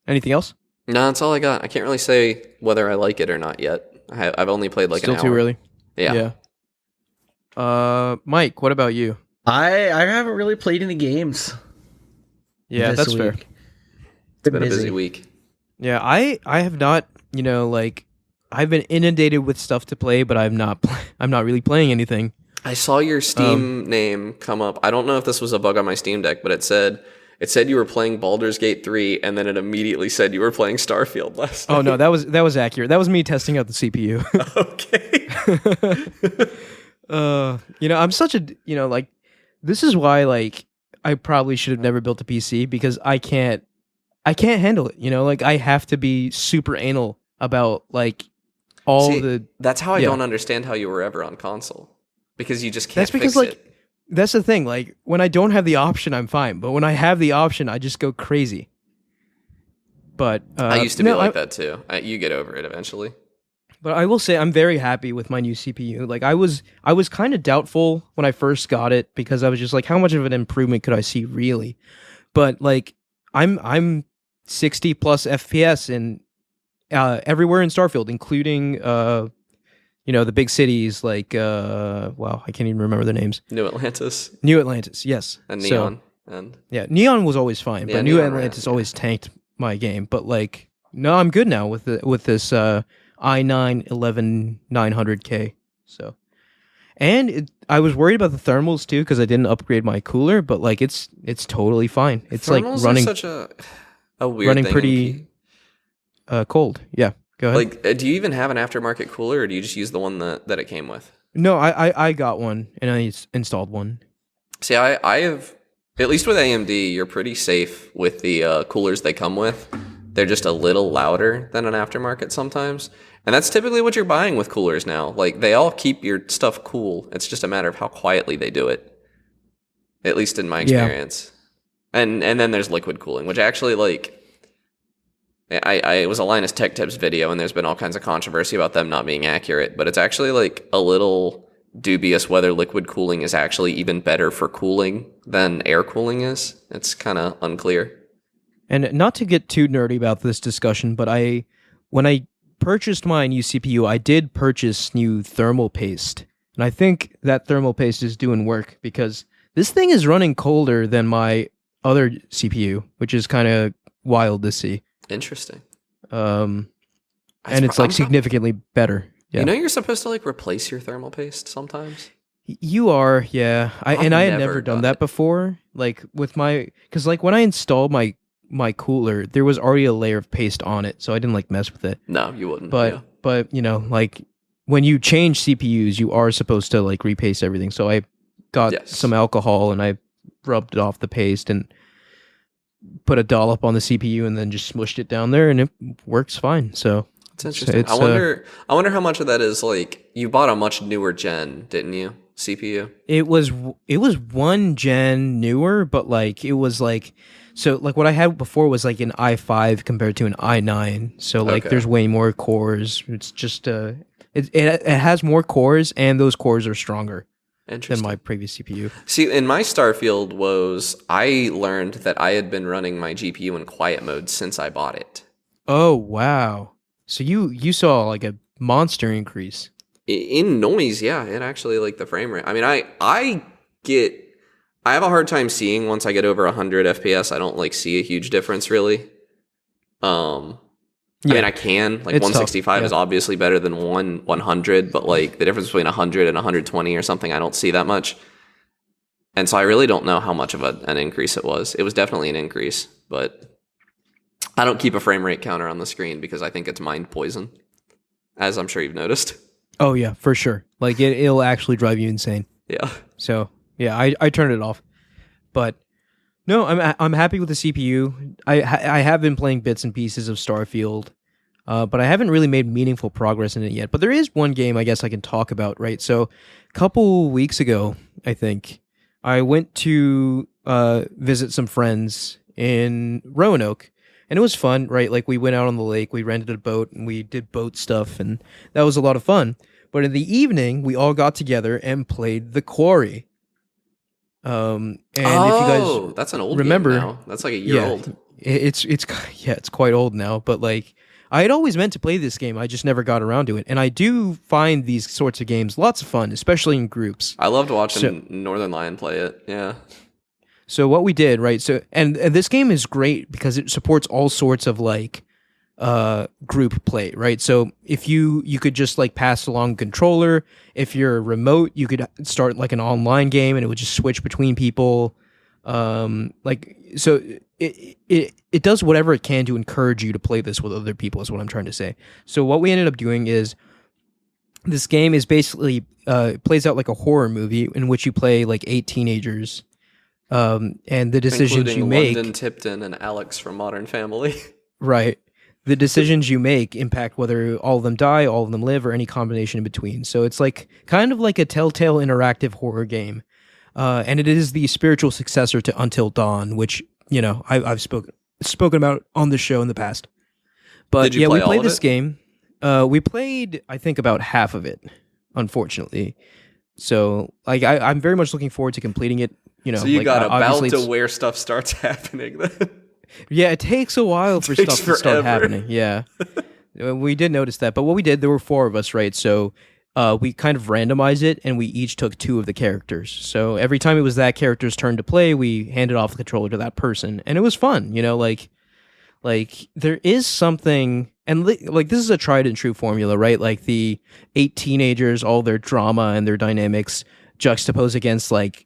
Anything else? No, that's all I got. I can't really say whether I like it or not yet. I've only played Still an hour. too early. Yeah. Mike, what about you? I haven't really played any games. Yeah, that's fair. It's been a busy week. Yeah, I have not, I've been inundated with stuff to play, but I'm not really playing anything. I saw your Steam name come up. I don't know if this was a bug on my Steam Deck, but it said you were playing Baldur's Gate 3, and then it immediately said you were playing Starfield last night. Oh no, that was accurate. That was me testing out the CPU. Okay. I'm such a, this is why I probably should have never built a PC, because I can't handle it. I have to be super anal about that's how I don't understand how you were ever on console, because you just can't. That's because fix it. That's the thing. When I don't have the option, I'm fine, but when I have the option, I just go crazy. But I used to be like that too. You get over it eventually. But I will say I'm very happy with my new CPU. I was kind of doubtful when I first got it, because I was just how much of an improvement could I see really? But I'm 60 plus FPS in everywhere in Starfield, including the big cities I can't even remember their names. New Atlantis, Yes. and Neon. And Yeah, Neon was always fine, Yeah, but New Neon ran, Atlantis always tanked my game. But like, no, I'm good now with this i9 11900K. So, and I was worried about the thermals too because I didn't upgrade my cooler, but like it's totally fine. It's like thermals running are such a weird running thing. pretty cold. Yeah, go ahead. Like, do you even have an aftermarket cooler, or do you just use the one that it came with? No, I got one and I installed one. See, I have, at least with AMD, you're pretty safe with the coolers they come with. They're just a little louder than an aftermarket sometimes. And that's typically what you're buying with coolers now. Like, they all keep your stuff cool. It's just a matter of how quietly they do it. At least in my experience. Yeah. And then there's liquid cooling, which actually, like, it was a Linus Tech Tips video, and there's been all kinds of controversy about them not being accurate. But it's actually, like, a little dubious whether liquid cooling is actually even better for cooling than air cooling is. It's kind of unclear. And not to get too nerdy about this discussion, but when I purchased my new CPU, I did purchase new thermal paste. And I think that thermal paste is doing work because this thing is running colder than my other CPU, which is kind of wild to see. Interesting. And it's like significantly better. Yeah. You know you're supposed to like replace your thermal paste sometimes? You are, yeah. I had never done that before. Like with because like when I installed my cooler, there was already a layer of paste on it, so I didn't like mess with it. No, you wouldn't. But you know, like when you change CPUs, you are supposed to like repaste everything. So I got some alcohol and I rubbed it off the paste and put a dollop on the CPU and then just smushed it down there, and it works fine. So it's interesting. I wonder how much of that is like you bought a much newer gen, didn't you? CPU. It was one gen newer, but like it was like. So, like, what I had before was, like, an i5 compared to an i9. So, like, there's way more cores. It's just, it has more cores, and those cores are stronger than my previous CPU. See, in my Starfield woes, I learned that I had been running my GPU in quiet mode since I bought it. Oh, wow. So, you saw, like, a monster increase. In noise, yeah. It actually, like, the frame rate. I mean, I have a hard time seeing once I get over 100 FPS. I don't like see a huge difference really. I mean, I can like 165 is obviously better than 100, but like the difference between 100 and 120 or something, I don't see that much. And so I really don't know how much of an increase it was. It was definitely an increase, but I don't keep a frame rate counter on the screen because I think it's mind poison, as I'm sure you've noticed. Oh yeah, for sure. Like it'll actually drive you insane. Yeah. So. Yeah, I turned it off, but no, I'm happy with the CPU. I have been playing bits and pieces of Starfield, but I haven't really made meaningful progress in it yet. But there is one game I guess I can talk about, right? So, a couple weeks ago, I think I went to visit some friends in Roanoke, and it was fun, right? Like we went out on the lake, we rented a boat, and we did boat stuff, and that was a lot of fun. But in the evening, we all got together and played the Quarry. And if you guys that's an old remember game now. That's like a year old. It's quite old now, but like I had always meant to play this game. I just never got around to it. And I do find these sorts of games lots of fun, especially in groups. I loved watching Northern Lion play it. Yeah. So what we did, right? So and this game is great because it supports all sorts of like group play, right? So if you could just like pass along a controller. If you're remote, you could start like an online game and it would just switch between people. Like so it does whatever it can to encourage you to play this with other people is what I'm trying to say. So what we ended up doing is this game is basically plays out like a horror movie in which you play like 8 teenagers. And the decisions including you make London Tipton and Alex from Modern Family. Right. The decisions you make impact whether all of them die, all of them live, or any combination in between. So it's like kind of like a Telltale interactive horror game. And it is the spiritual successor to Until Dawn, which, you know, I've spoken about on the show in the past. But yeah, we played this game. We played, I think, about half of it, unfortunately. So like I'm very much looking forward to completing it. You know, so you like, got about to where stuff starts happening then. Yeah, it takes a while for stuff to start happening. Yeah. We did notice that. But what we did, there were 4 of us, right? So we kind of randomized it, and we each took 2 of the characters. So every time it was that character's turn to play, we handed off the controller to that person, and it was fun. Like there is something, and like this is a tried and true formula, right? Like the 8 teenagers, all their drama and their dynamics juxtaposed against like,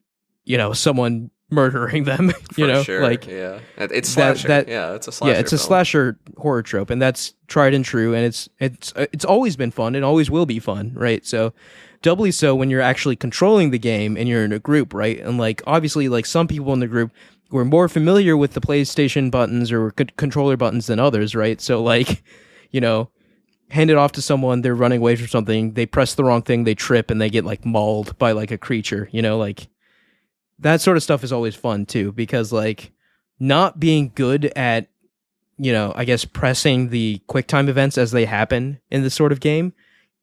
someone murdering them. For sure. Like it's slasher. It's a slasher. Yeah, it's a film. slasher horror trope, and that's tried and true, and it's always been fun and always will be fun, right? So doubly so when you're actually controlling the game and you're in a group, right? And like obviously like some people in the group were more familiar with the PlayStation buttons or controller buttons than others, right? So like, hand it off to someone, they're running away from something, they press the wrong thing, they trip, and they get like mauled by like a creature, like that sort of stuff is always fun too, because like not being good at, I guess pressing the QuickTime events as they happen in this sort of game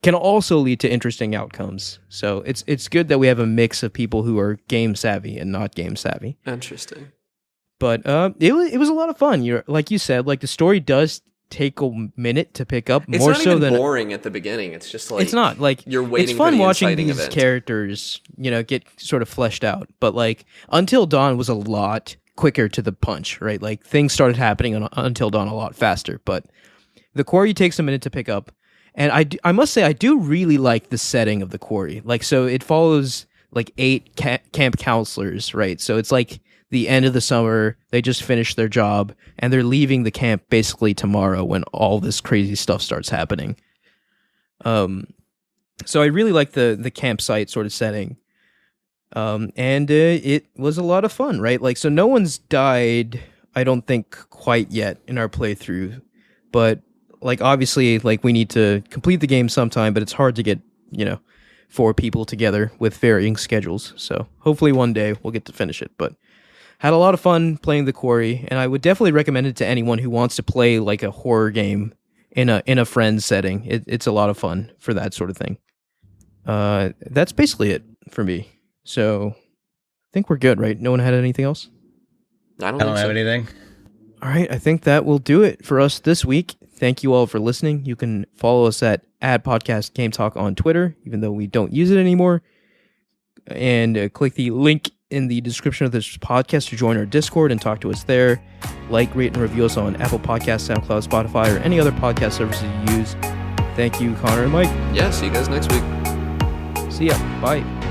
can also lead to interesting outcomes. So it's good that we have a mix of people who are game savvy and not game savvy. Interesting. But it was a lot of fun. Like you said, like the story does take a minute to pick up. It's more not so even than boring at the beginning. It's just like it's not like you're waiting. It's fun for the watching inciting these event. characters, get sort of fleshed out. But like Until Dawn was a lot quicker to the punch, right? Like things started happening on Until Dawn a lot faster. But the Quarry takes a minute to pick up. And I must say, I do really like the setting of the Quarry. Like, so it follows like 8 camp counselors, right? So it's like the end of the summer, they just finished their job, and they're leaving the camp basically tomorrow when all this crazy stuff starts happening. So I really like the campsite sort of setting. And it was a lot of fun, right? Like, so no one's died, I don't think, quite yet in our playthrough, but like obviously like we need to complete the game sometime, but it's hard to get 4 people together with varying schedules, so hopefully one day we'll get to finish it. But had a lot of fun playing the Quarry, and I would definitely recommend it to anyone who wants to play like a horror game in a friend setting. It's a lot of fun for that sort of thing. That's basically it for me, so I think we're good, right? No one had anything else? I don't have anything. All right, I think that will do it for us this week. Thank you all for listening. You can follow us at @podcast Game Talk on Twitter, even though we don't use it anymore. And click the link in the description of this podcast to join our Discord and talk to us there. Like, rate, and review us on Apple Podcasts, SoundCloud, Spotify, or any other podcast services you use. Thank you, Connor and Mike. Yeah, see you guys next week. See ya. Bye.